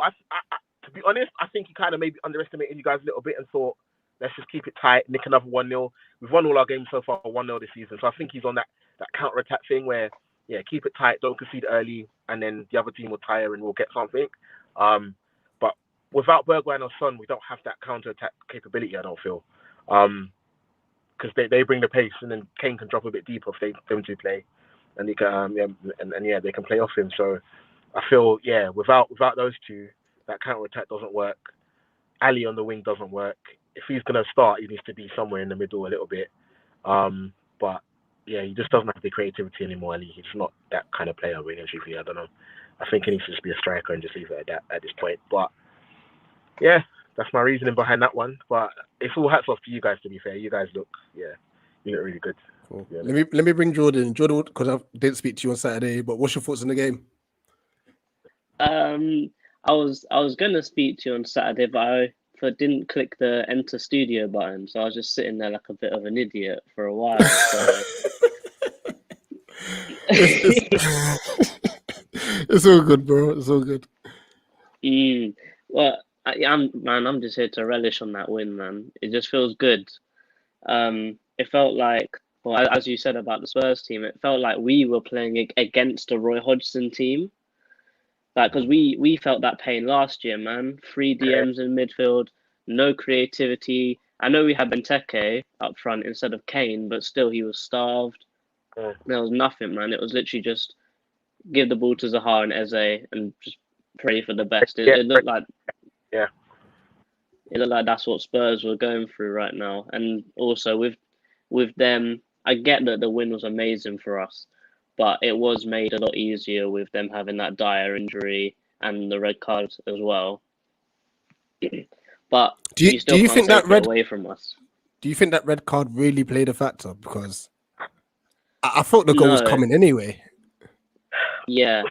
Speaker 5: To be honest, I think he kind of maybe underestimated you guys a little bit and thought, let's just keep it tight, nick another 1-0. We've won all our games so far 1-0 this season. So I think he's on that counter-attack thing where, yeah, keep it tight, don't concede early, and then the other team will tire and we'll get something. But without Bergwijn or Son, we don't have that counter-attack capability, I don't feel. Because they bring the pace, and then Kane can drop a bit deeper if them two play. And they can, they can play off him. So I feel, without those two, that counter-attack doesn't work. Ali on the wing doesn't work. If he's going to start, he needs to be somewhere in the middle a little bit. But yeah, he just doesn't have the creativity anymore, Ali. He's not that kind of player, really, I don't know. I think he needs to just be a striker and just leave it at that at this point. But yeah, that's my reasoning behind that one. But it's all hats off to you guys, to be fair. You guys look really good.
Speaker 1: Cool. Let me bring Jordan. Jordan, because I didn't speak to you on Saturday, but what's your thoughts on the game?
Speaker 6: I was gonna speak to you on Saturday, but I didn't click the enter studio button, so I was just sitting there like a bit of an idiot for a while. So.
Speaker 1: It's all good, bro. It's all good.
Speaker 6: Well, I'm just here to relish on that win, man. It just feels good. It felt like, well, as you said about the Spurs team, it felt like we were playing against a Roy Hodgson team. Like, because we felt that pain last year, man. 3 DMs in midfield, no creativity. I know we had Benteke up front instead of Kane, but still he was starved. There was nothing, man. It was literally just give the ball to Zaha and Eze and just pray for the best. It looked like it looked like that's what Spurs were going through right now. And also with them, I get that the win was amazing for us, but it was made a lot easier with them having that dire injury and the red card as well. But
Speaker 1: do you think that red
Speaker 6: away from us?
Speaker 1: Do you think that red card really played a factor? Because I thought the goal was coming anyway.
Speaker 6: Yeah,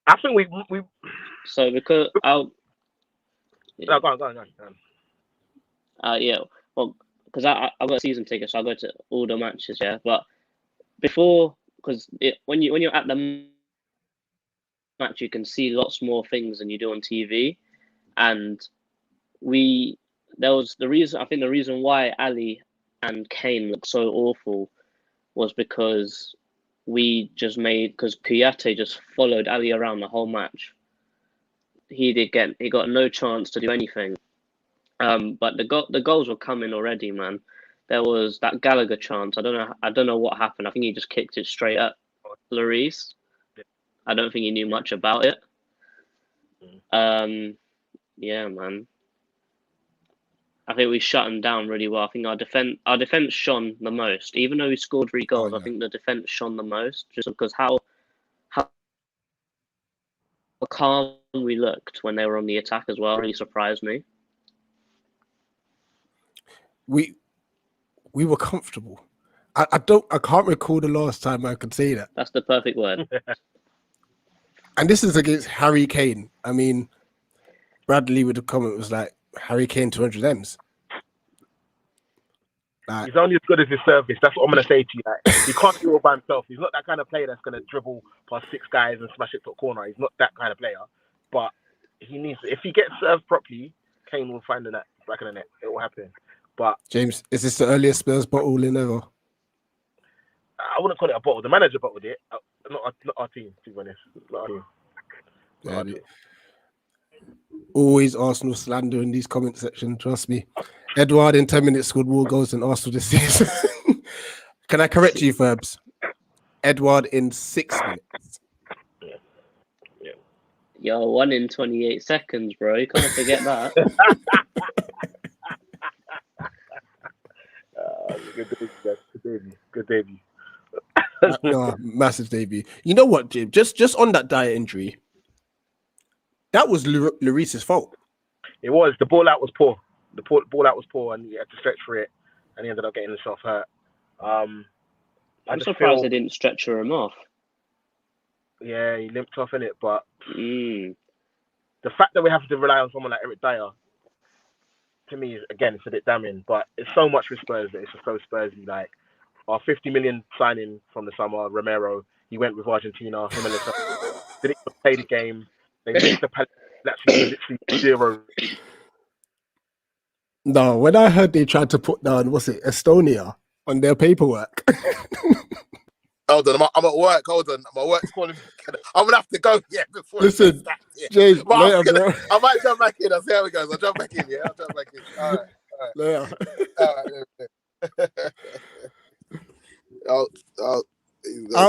Speaker 5: I think we.
Speaker 6: So because
Speaker 5: Go on.
Speaker 6: Yeah, well, because I got a season ticket, so I go to all the matches. Yeah, but before, because when you're at the match, you can see lots more things than you do on TV, and there was the reason. I think the reason why Ali and Kane looked so awful was because because Kouyaté just followed Ali around the whole match. He got no chance to do anything. But the goals were coming already, man. There was that Gallagher chance. I don't know what happened. I think he just kicked it straight at Lloris. I don't think he knew much about it. Yeah, man. I think we shut him down really well. I think our defense shone the most. Even though we scored 3 goals, I think the defense shone the most, just because how calm we looked when they were on the attack as well really surprised me.
Speaker 1: We were comfortable. I can't recall the last time I could say that.
Speaker 6: That's the perfect word.
Speaker 1: And this is against Harry Kane. I mean, Bradley with the comment was like, Harry Kane 200 M's.
Speaker 5: He's only as good as his service. That's what I'm going to say to you. Like, he can't do it by himself. He's not that kind of player that's going to dribble past 6 guys and smash it to a corner. He's not that kind of player. But he needs, if he gets served properly, Kane will find the net, back in the net. It will happen. But
Speaker 1: James, is this the earliest Spurs bottle in ever?
Speaker 5: I wouldn't call it a bottle. The manager bottled it. Not our team, to be honest. Not our team.
Speaker 1: Yeah, always Arsenal slander in these comment section, trust me. Edouard in 10 minutes scored more goals than Arsenal this season. Can I correct you, Ferbs? Edouard in 6 minutes.
Speaker 5: Yeah.
Speaker 6: Yo, 1 in 28 seconds, bro. You can't forget that.
Speaker 5: Good debut, guys. Good debut. Good debut.
Speaker 1: No, massive debut. You know what, Jim? Just on that Dyer injury, that was Lloris's fault.
Speaker 5: It was. The ball out was poor. The ball out was poor, and he had to stretch for it, and he ended up getting himself hurt.
Speaker 6: I'm surprised they didn't stretcher him off.
Speaker 5: Yeah, he limped off in it, but
Speaker 6: Mm.
Speaker 5: the fact that we have to rely on someone like Eric Dyer, to me, is, again, it's a bit damning. But it's so much with Spurs that it's just so Spursy. Like our 50 million signing from the summer, Romero, he went with Argentina. Him and didn't even play the game. They missed the penalty. Literally 0.
Speaker 1: No, when I heard they tried to put down, what's it, Estonia on their paperwork.
Speaker 7: Hold on, I'm at work. Hold on, my work's calling me. I'm gonna have to go. Yeah, before.
Speaker 1: Listen, James,
Speaker 7: But
Speaker 1: later, bro.
Speaker 7: I might jump back in. I'll see how it goes. I'll jump back in. Yeah, I'll jump back in. All right.
Speaker 1: Later.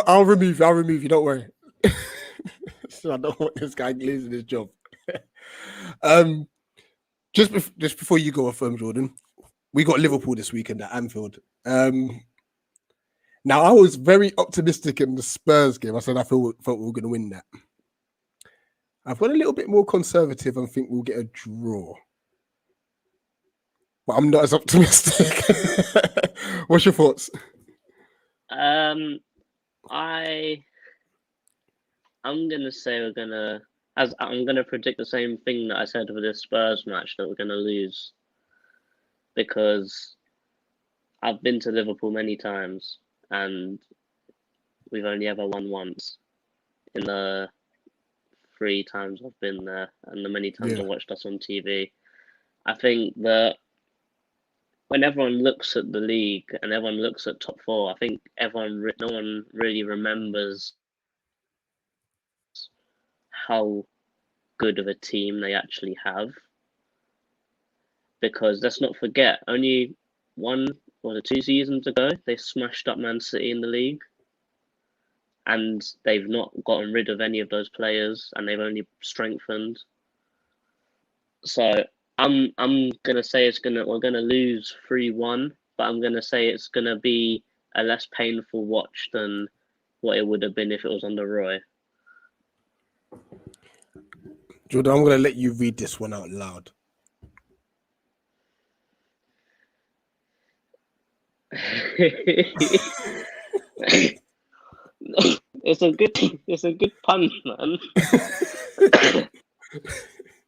Speaker 1: I'll remove you. Don't worry. So I don't want this guy losing his job. Just before you go off, Jordan, we got Liverpool this weekend at Anfield. Now I was very optimistic in the Spurs game. I said I felt we were going to win that. I've got a little bit more conservative and think we'll get a draw. But I'm not as optimistic. What's your thoughts?
Speaker 6: I'm gonna say I'm gonna predict the same thing that I said for this Spurs match, that we're gonna lose, because I've been to Liverpool many times and we've only ever won once in the 3 times I've been there and the many times I watched us on TV. I think that when everyone looks at the league and everyone looks at top 4, I think no one really remembers how good of a team they actually have. Because let's not forget, only 2 seasons ago, they smashed up Man City in the league. And they've not gotten rid of any of those players, and they've only strengthened. So I'm gonna say we're gonna lose 3-1, but I'm gonna say it's gonna be a less painful watch than what it would have been if it was under Roy.
Speaker 1: Jordan, I'm gonna let you read this one out loud.
Speaker 6: It's a good pun, man.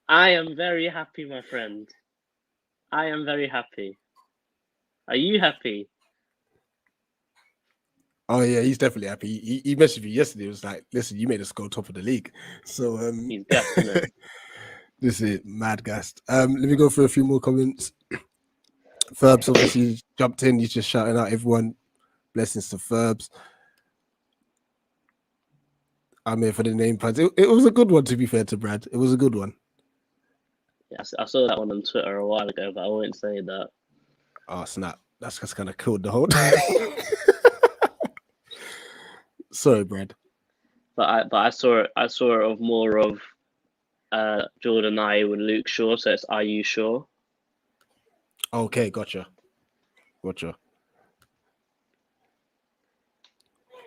Speaker 6: I am very happy, my friend. I am very happy. Are you happy?
Speaker 1: Oh yeah, he's definitely happy. He messaged me yesterday. He was like, "Listen, you made us go top of the league." So
Speaker 6: He's definitely.
Speaker 1: This is mad gassed. Let me go through a few more comments. Ferbs obviously jumped in. He's just shouting out everyone. Blessings to Ferbs. I'm here for the name puns. It was a good one, to be fair to Brad. It was a good one.
Speaker 6: Yeah, I saw that one on Twitter a while ago, but I won't say that.
Speaker 1: Oh snap! That's just kind of killed the whole thing. Sorry, Brad.
Speaker 6: But I saw it of more of Jordan I with Luke Shaw, so it's Are You Sure?
Speaker 1: Okay, gotcha.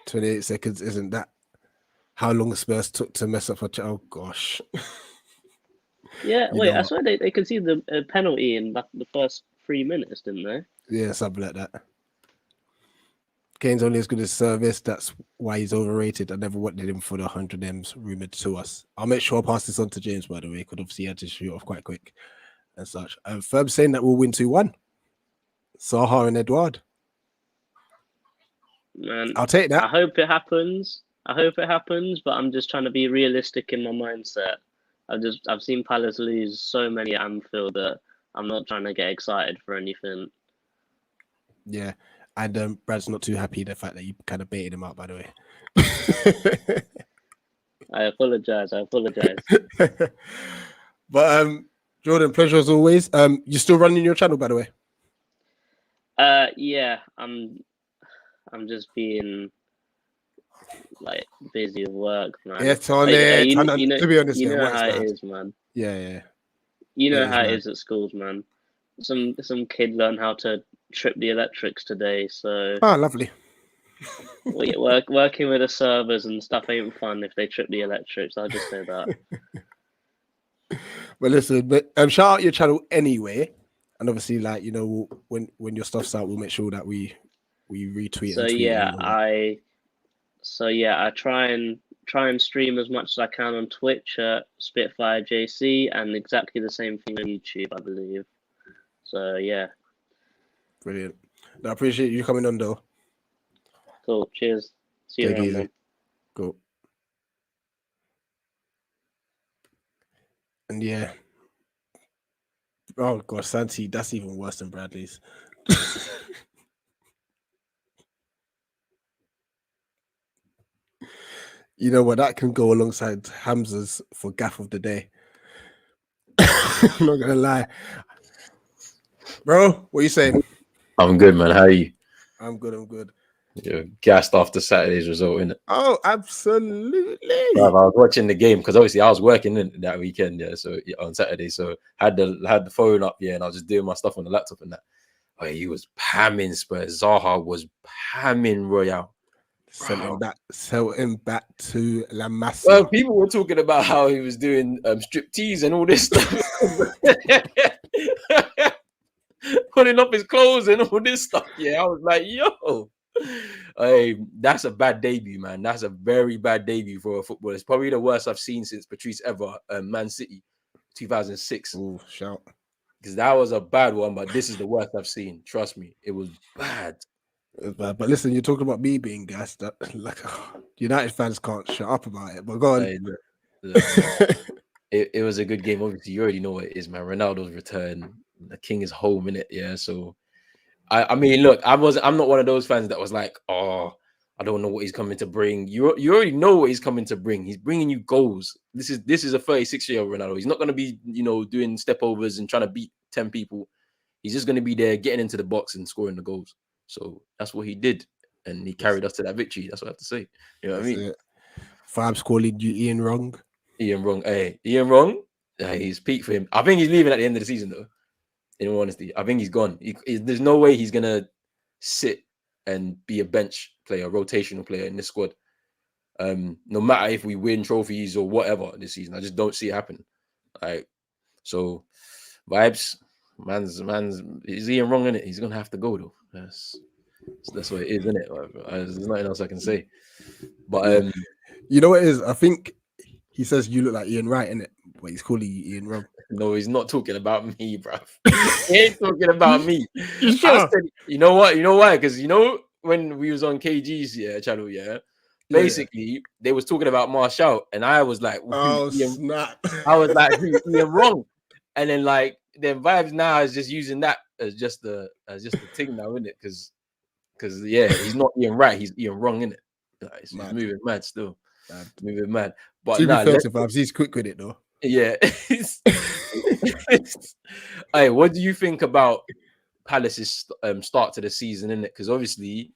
Speaker 1: 28 seconds, isn't that how long Spurs took to mess up? Oh gosh.
Speaker 6: Yeah, I swear they conceded a penalty in the first 3 minutes, didn't they?
Speaker 1: Yeah, something like that. Kane's only as good as service. That's why he's overrated. I never wanted him for the 100 M's rumored to us. I'll make sure I pass this on to James, by the way, because obviously he had to shoot off quite quick and such. Ferb saying that we'll win 2-1. Saha and Edouard.
Speaker 6: Man,
Speaker 1: I'll take that.
Speaker 6: I hope it happens, but I'm just trying to be realistic in my mindset. I've seen Palace lose so many at Anfield that I'm not trying to get excited for anything.
Speaker 1: Yeah. And Brad's not too happy the fact that you kind of baited him out, by the way.
Speaker 6: I apologize.
Speaker 1: But Jordan, pleasure as always. You're still running your channel, by the way?
Speaker 6: Yeah, I'm just being like busy with work, man.
Speaker 1: It's on it. To be honest,
Speaker 6: you know how it is, man.
Speaker 1: Yeah.
Speaker 6: You know how it is at schools, man. Some kid learn how to trip the electrics today, so
Speaker 1: Ah, lovely.
Speaker 6: working with the servers and stuff ain't fun if they trip the electrics. I'll just say that.
Speaker 1: Well, listen, but shout out your channel anyway, and obviously, like, you know, when your stuff's out, we'll make sure that we retweet
Speaker 6: So
Speaker 1: and tweet.
Speaker 6: yeah,
Speaker 1: and all that.
Speaker 6: I try and stream as much as I can on Twitch at Spitfire JC, and exactly the same thing on YouTube, I believe. So yeah,
Speaker 1: Brilliant. No, I appreciate you coming on though.
Speaker 6: cool. Cheers. See you
Speaker 1: Take it
Speaker 6: around,
Speaker 1: easy.
Speaker 6: man.
Speaker 1: Cool. And yeah. Oh god, Santi, that's even worse than Bradley's. You know what? That can go alongside Hamza's for gaff of the day. I'm not gonna lie, bro. What are you saying?
Speaker 8: I'm good, man. How are you?
Speaker 1: I'm good. I'm good.
Speaker 8: You're gassed after Saturday's result, innit?
Speaker 1: Oh, absolutely.
Speaker 8: Bruv, I was watching the game because obviously I was working that weekend, yeah. So on Saturday, so had the phone up, yeah, and I was just doing my stuff on the laptop and that. Oh, he was pamming Spurs. Zaha was pamming Royale.
Speaker 1: Sent him back to La Masia.
Speaker 8: Well, people were talking about how he was doing striptease and all this stuff, putting up his clothes and all this stuff. Yeah, I was like, yo. Hey, that's a bad debut, man. That's a very bad debut for a footballer. It's probably the worst I've seen since Patrice Evra, Man City, 2006.
Speaker 1: Ooh, shout.
Speaker 8: Because that was a bad one, but this is the worst I've seen. Trust me, it was bad.
Speaker 1: But listen, you're talking about me being gassed. That like United fans can't shut up about it. But go on.
Speaker 8: Hey, look, it was a good game. Obviously, you already know what it is, man. Ronaldo's return. The king is home, innit? Yeah, so I mean, look, I'm not one of those fans that was like, oh, I don't know what he's coming to bring. You already know what he's coming to bring. He's bringing you goals. This is a 36-year-old Ronaldo. He's not going to be, doing step overs and trying to beat 10 people. He's just going to be there, getting into the box and scoring the goals. So that's what he did, and he carried us to that victory. That's what I have to say. You know what I mean?
Speaker 1: Fab's calling you Ian Wrong.
Speaker 8: Ian Wrong. Hey, Ian Wrong. He's peak for him. I think he's leaving at the end of the season, though. In all honesty, I think he's gone. There's no way he's gonna sit and be a bench player, rotational player in this squad. No matter if we win trophies or whatever this season, I just don't see it happen. Like, so vibes, man's is Ian Wrong in it? He's gonna have to go though. That's what it is, isn't it? There's nothing else I can say. But
Speaker 1: you know what it is? I think he says you look like Ian Wright, innit? But he's calling you Ian Wrong.
Speaker 8: No, he's not talking about me, bruv. He ain't talking about me.
Speaker 1: You sure?
Speaker 8: Said, you know what? You know why? Because when we was on KG's channel, basically they was talking about Martial, and I was like,
Speaker 1: oh snap!
Speaker 8: I was like, Ian Wrong, and then Vibes now is just using that as just the thing now, isn't it? Because he's not Ian Right, he's Ian Wrong, isn't it? Like, he's moving mad still, moving mad. But
Speaker 1: to be fair to Vibes, he's quick with it though.
Speaker 8: Yeah. Hey, what do you think about Palace's start to the season, innit? Because obviously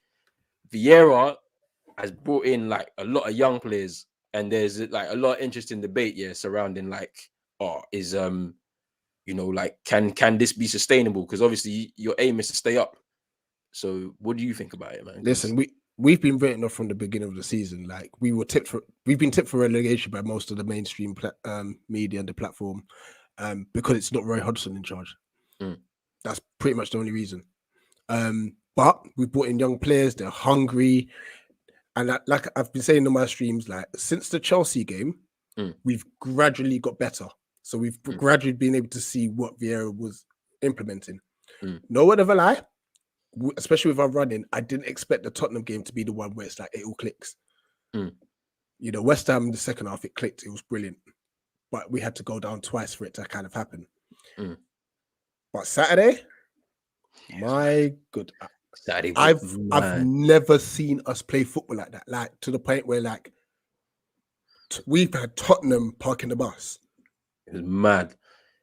Speaker 8: Vieira has brought in like a lot of young players, and there's like a lot of interesting debate surrounding can this be sustainable? Because obviously your aim is to stay up. So what do you think about it, man?
Speaker 1: Listen, we've been written off from the beginning of the season. Like we've been tipped for relegation by most of the mainstream media and the platform, because it's not Roy Hodgson in charge. That's pretty much the only reason. But we've brought in young players. They're hungry, and like I've been saying on my streams, like since the Chelsea game, we've gradually got better. So we've gradually been able to see what Vieira was implementing. No word of a lie. Especially with our running, I didn't expect the Tottenham game to be the one where it's like it all clicks. West Ham in the second half, it clicked. It was brilliant. But we had to go down twice for it to kind of happen. But Saturday, my good.
Speaker 8: Saturday
Speaker 1: I've never seen us play football like that. Like to the point where we've had Tottenham parking the bus.
Speaker 8: It was mad.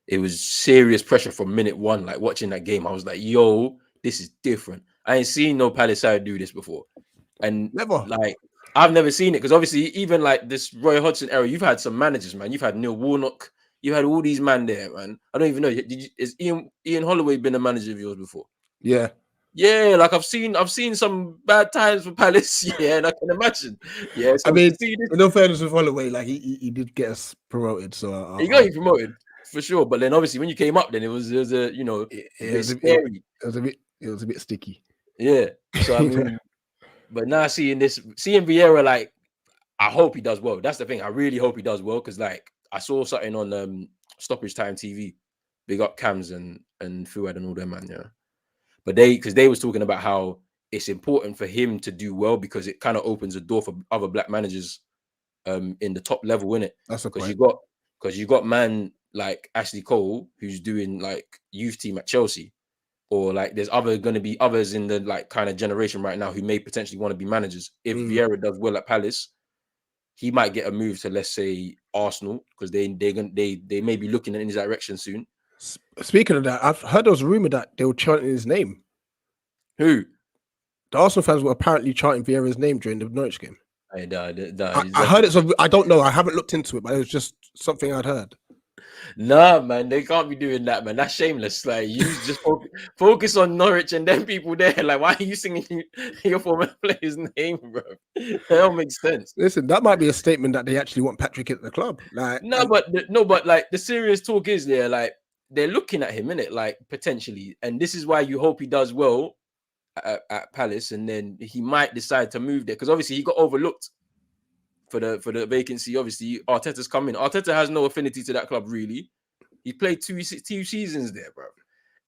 Speaker 8: It was serious pressure from minute one. Like watching that game, I was like, yo, this is different. I ain't seen no Palace side do this before. And
Speaker 1: never.
Speaker 8: Like, I've never seen it because obviously, even like this Roy Hodgson era, you've had some managers, man. You've had Neil Warnock. You had all these men there, man. I don't even know. Is Ian Holloway been a manager of yours before?
Speaker 1: Yeah.
Speaker 8: Yeah, like I've seen some bad times for Palace. Yeah, and I can imagine. Yeah, so
Speaker 1: I mean,
Speaker 8: to see this,
Speaker 1: in all fairness with Holloway, like he did get us promoted, so
Speaker 8: he got you promoted for sure. But then obviously when you came up, then it was a
Speaker 1: it was
Speaker 8: scary.
Speaker 1: it was a bit sticky.
Speaker 8: Yeah. So I mean, but now seeing Vieira, like I hope he does well. That's the thing. I really hope he does well because like I saw something on Stoppage Time TV. Big up Cams and Fuad and all them, man. Yeah. But they was talking about how it's important for him to do well because it kind of opens a door for other black managers in the top level, innit?
Speaker 1: That's a
Speaker 8: Because
Speaker 1: point.
Speaker 8: you got man like Ashley Cole who's doing like youth team at Chelsea, or like there's going to be others in the like kind of generation right now who may potentially want to be managers. If Vieira does well at Palace, he might get a move to, let's say, Arsenal because they may be looking in his direction soon.
Speaker 1: Speaking of that, I've heard there was a rumor that they were chanting his name.
Speaker 8: Who?
Speaker 1: The Arsenal fans were apparently chanting Vieira's name during the Norwich game.
Speaker 8: I
Speaker 1: heard it. So I don't know. I haven't looked into it, but it was just something I'd heard.
Speaker 8: Nah, man, they can't be doing that, man. That's shameless. Like, you just focus on Norwich and then people there. Like, why are you singing your former player's name, bro? That don't make sense.
Speaker 1: Listen, that might be a statement that they actually want Patrick at the club. Like,
Speaker 8: but like the serious talk is there. Like, they're looking at him, innit? Like, potentially, and this is why you hope he does well at Palace, and then he might decide to move there because obviously he got overlooked for the vacancy. Obviously, Arteta's come in. Arteta has no affinity to that club, really. He played two seasons there, bro.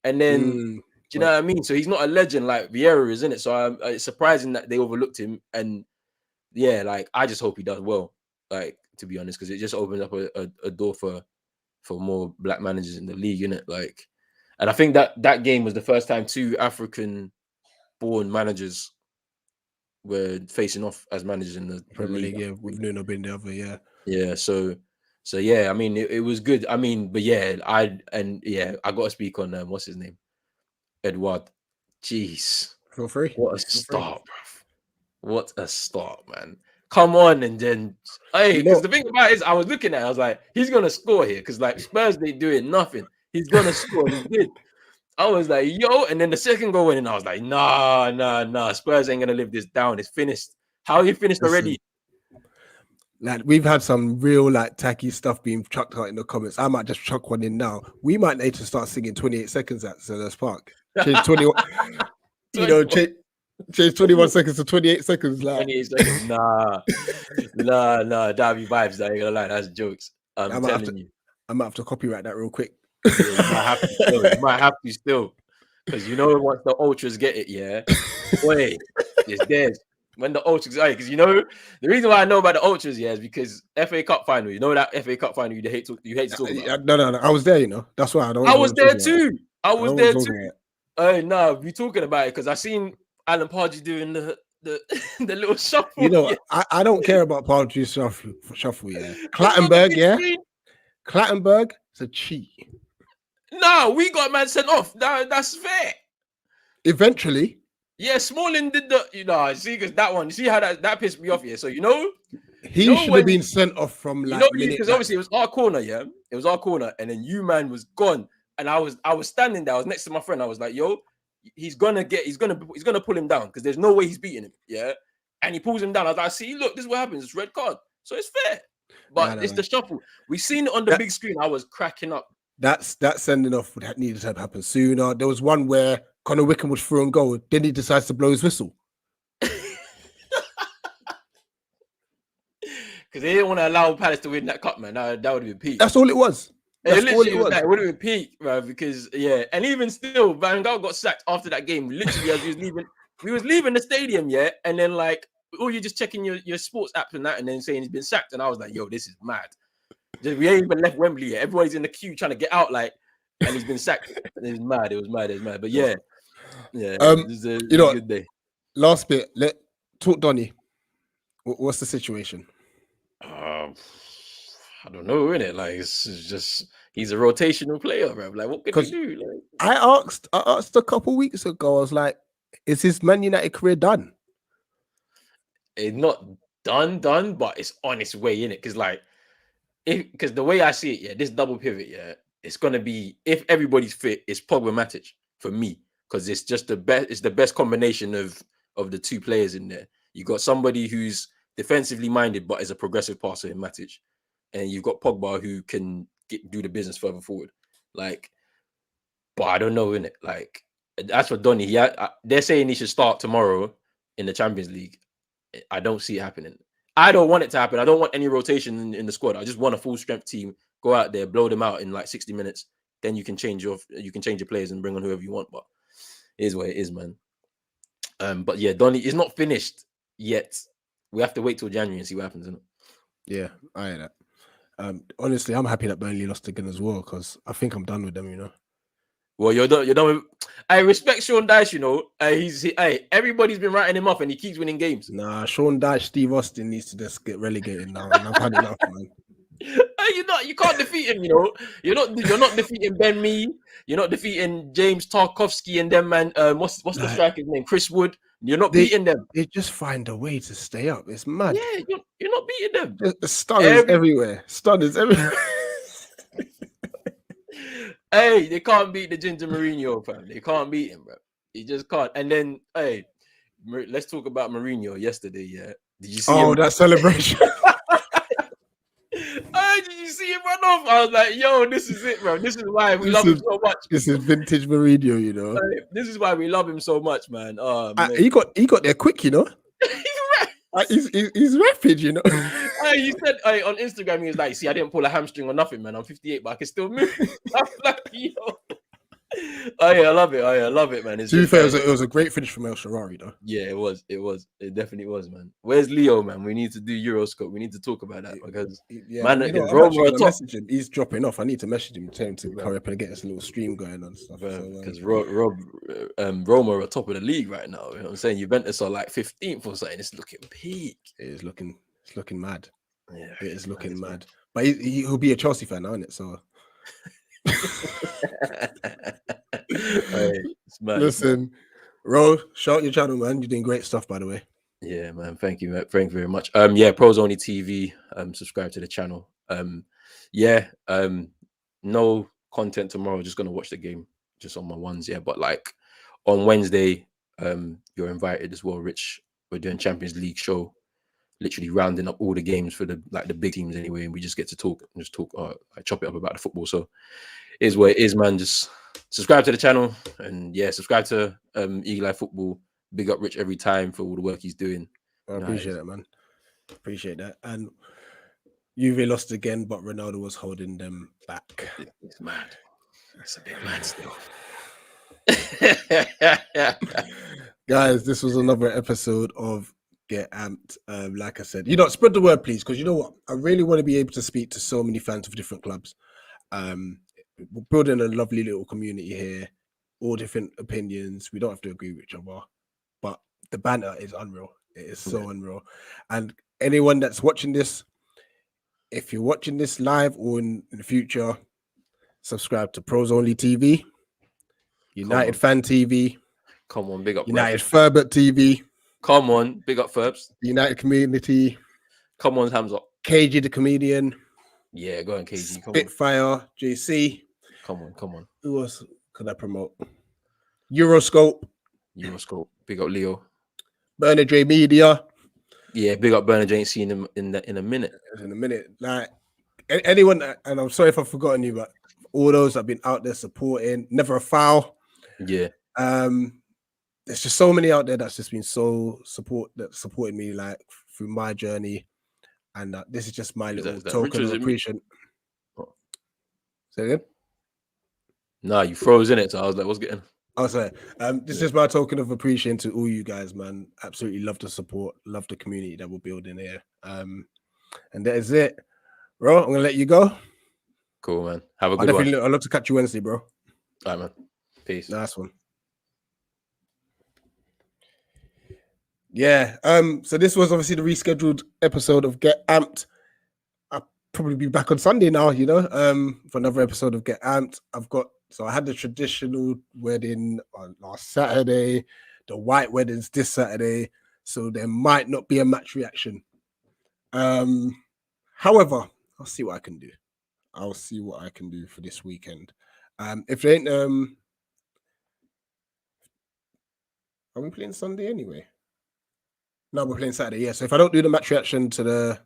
Speaker 8: And then, do you know what I mean? So he's not a legend like Vieira is, innit? So it's surprising that they overlooked him. And yeah, like I just hope he does well. Like, to be honest, because it just opens up a door for more black managers in the league, innit? Like, and I think that game was the first time two African-born managers were facing off as managers in the
Speaker 1: Premier League, yeah, with Nuno being the other, yeah.
Speaker 8: Yeah, so yeah, I mean it was good. I mean, but yeah, I got to speak on what's his name? Edouard. Jeez.
Speaker 1: Feel free.
Speaker 8: What a start, bro. What a start, man. Come on, and then because the thing about it is I was looking at it, I was like, he's gonna score here because like Spurs they doing nothing. He's gonna score, and he did. I was like, yo, and then the second goal went in. I was like, nah. Spurs ain't gonna live this down. It's finished. How you finished already?
Speaker 1: Like we've had some real like tacky stuff being chucked out in the comments. I might just chuck one in now. We might need to start singing 28 seconds at Selhurst Park. Change 21. Change 21 seconds to 28 seconds. Like
Speaker 8: 28 seconds. Nah. That'd be vibes. I ain't gonna lie. That's jokes. I'm telling you.
Speaker 1: I might have to copyright that real quick.
Speaker 8: Yeah, you might have to still, because you know once the ultras get it, yeah, boy, it's dead. When the ultras, because you know the reason why I know about the ultras, yeah, is because FA Cup final. You know that FA Cup final you hate to talk about.
Speaker 1: No. I was there, you know. That's why I don't.
Speaker 8: I was there too. No, we talking about it because I seen Alan Pardew doing the little shuffle.
Speaker 1: You know, yeah. I don't care about Pardew's shuffle. Yeah, Clattenburg, yeah. Clattenburg, it's a cheat.
Speaker 8: No, we got man sent off. That's fair.
Speaker 1: Eventually.
Speaker 8: Yeah, Smalling did see, because that one, you see how that pissed me off, yeah. So
Speaker 1: he should have been sent off from like
Speaker 8: because obviously it was our corner, yeah. It was our corner, and then you man was gone. And I was standing there, I was next to my friend, I was like, yo, he's gonna pull him down because there's no way he's beating him, yeah. And he pulls him down. I was like, see, look, this is what happens, it's red card. So it's fair. But it's the shuffle. We seen it on the big screen. I was cracking up.
Speaker 1: That sending off that needed to happen sooner. There was one where Conor Wickham was through and goal. Then he decides to blow his whistle
Speaker 8: because they didn't want to allow Palace to win that cup, man. That would have been peak.
Speaker 1: That's all it was.
Speaker 8: It would have been peak, bro. Because and even still, Van Gaal got sacked after that game. Literally, as we was leaving the stadium, yeah, and then like, you're just checking your sports apps and that, and then saying he's been sacked, and I was like, yo, this is mad. We ain't even left Wembley yet. Everybody's in the queue trying to get out, like, and he's been sacked. It was mad. But yeah. It was a good day.
Speaker 1: Last bit. Talk Donny. What's the situation?
Speaker 8: I don't know, innit? Like, it's just he's a rotational player, bro. Like, what could he do? Like,
Speaker 1: I asked a couple weeks ago. I was like, is his Man United career done?
Speaker 8: It's not done, but it's on its way, innit? Because the way I see it, yeah, this double pivot, yeah, it's gonna be, if everybody's fit, it's Pogba Matic for me. because it's just the best. It's the best combination of the two players in there. You got somebody who's defensively minded but is a progressive passer in Matic, and you've got Pogba who can do the business further forward. Like, but I don't know, innit? Like, as for Donny, they're saying he should start tomorrow in the Champions League. I don't see it happening. I don't want it to happen. I don't want any rotation in the squad. I just want a full strength team. Go out there, blow them out in like 60 minutes. Then you can change your players and bring on whoever you want. But it is what it is, man. But yeah, Donny is not finished yet. We have to wait till January and see what happens, innit?
Speaker 1: Yeah, I hear that. Honestly, I'm happy that Burnley lost again as well, because I think I'm done with them, you know.
Speaker 8: Well, you're done with... I respect Sean Dyche, you know. Everybody's been writing him off and he keeps winning games.
Speaker 1: Nah, Sean Dyche, Steve Austin needs to just get relegated now. And I've had enough, man.
Speaker 8: You can't defeat him, you know. You're not defeating Ben Mee. You're not defeating James Tarkowski and them, man. What's the striker's name? Chris Wood. You're not beating them.
Speaker 1: They just find a way to stay up. It's mad.
Speaker 8: Yeah, you're not beating them.
Speaker 1: The stunners everywhere. Stunners everywhere.
Speaker 8: Hey, they can't beat the Ginger Mourinho, fam. They can't beat him, bro. He just can't. And then, hey, let's talk about Mourinho yesterday, yeah? Did you see him?
Speaker 1: That celebration.
Speaker 8: Hey, did you see him run off? I was like, yo, this is it, bro. This is why we love him so much.
Speaker 1: This is vintage Mourinho, you know.
Speaker 8: This is why we love him so much, man. Oh, man.
Speaker 1: He got there quick, you know. He's rapid, you know.
Speaker 8: He said on Instagram, he was like, see, I didn't pull a hamstring or nothing, man. I'm 58, but I can still move. I'm like, yo. Oh yeah, I love it. Oh yeah, I love it, man.
Speaker 1: To be fair, it was a great finish from El Shaarawy, though.
Speaker 8: Yeah, it was. It definitely was, man. Where's Leo, man? We need to do Euroscope. We need to talk about that because man, Roma are top.
Speaker 1: He's dropping off. I need to message him, tell him to hurry up and get us a little stream going on stuff.
Speaker 8: Because Roma are top of the league right now. You know what I'm saying? Juventus are like 15th or something. It's looking peak.
Speaker 1: It's looking mad.
Speaker 8: Yeah,
Speaker 1: it is looking mad. But he'll be a Chelsea fan now, isn't it? So. Listen, Ro, shout your channel, man. You're doing great stuff, by the way.
Speaker 8: Yeah, man. Thank you, man. Thank you very much. Yeah, Pros Only TV. Subscribe to the channel. No content tomorrow. Just gonna watch the game just on my ones. Yeah, but like on Wednesday, you're invited as well, Rich. We're doing Champions League show. Literally rounding up all the games for the big teams anyway, and we just get to talk, chop it up about the football. So it is what it is, man. Just subscribe to the channel and yeah, subscribe to Eagle Eye Football. Big up Rich every time for all the work he's doing.
Speaker 1: I appreciate that, man. Appreciate that. And Juve lost again, but Ronaldo was holding them back.
Speaker 8: It's mad. It's a bit mad still.
Speaker 1: Guys, this was another episode of Get Amped. Like I said, spread the word, please, because you know what? I really want to be able to speak to so many fans of different clubs. We're building a lovely little community here, all different opinions. We don't have to agree with each other, but the banter is unreal. It is so unreal. And anyone that's watching this, if you're watching this live or in the future, subscribe to Pros Only TV, United Fan TV.
Speaker 8: Come on, big up
Speaker 1: United Ferbert TV.
Speaker 8: Come on, big up Ferbs.
Speaker 1: United Community.
Speaker 8: Come on, Hamza.
Speaker 1: KG the Comedian.
Speaker 8: Yeah, go on, KG. Come
Speaker 1: Spitfire, on. JC.
Speaker 8: Come on.
Speaker 1: Who else could I promote? Euroscope.
Speaker 8: Big up Leo.
Speaker 1: Bernard J Media.
Speaker 8: Yeah, big up Bernard J. Ain't seen him in a minute.
Speaker 1: In a minute. Like anyone, and I'm sorry if I've forgotten you, but all those that have been out there supporting, never a foul.
Speaker 8: Yeah.
Speaker 1: There's just so many out there that's just been supported me like through my journey, and this is just my little token of appreciation. Say again?
Speaker 8: Nah, you froze in it, so I was like, "What's getting?"
Speaker 1: Oh, sorry. This is my token of appreciation to all you guys, man. Absolutely love the support, love the community that we're building here. And that is it, bro. I'm gonna let you go.
Speaker 8: Cool, man. Have a good one.
Speaker 1: I'd love to catch you Wednesday, bro.
Speaker 8: All right, man. Peace.
Speaker 1: Nice one. Yeah. So this was obviously the rescheduled episode of Get Amped. I'll probably be back on Sunday now, for another episode of Get Amped. I had the traditional wedding on last Saturday, the white wedding's this Saturday, so there might not be a match reaction. However, I'll see what I can do. For this weekend. If there Are we playing Sunday anyway? No, we're playing Saturday. Yeah. So if I don't do the match reaction to the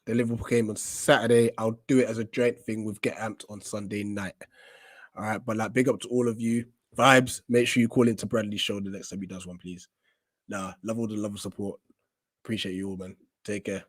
Speaker 1: Liverpool game on Saturday, I'll do it as a joint thing with Get Amped on Sunday night. All right. But like, big up to all of you. Vibes. Make sure you call into Bradley's show the next time he does one, please. Nah, love all the love and support. Appreciate you all, man. Take care.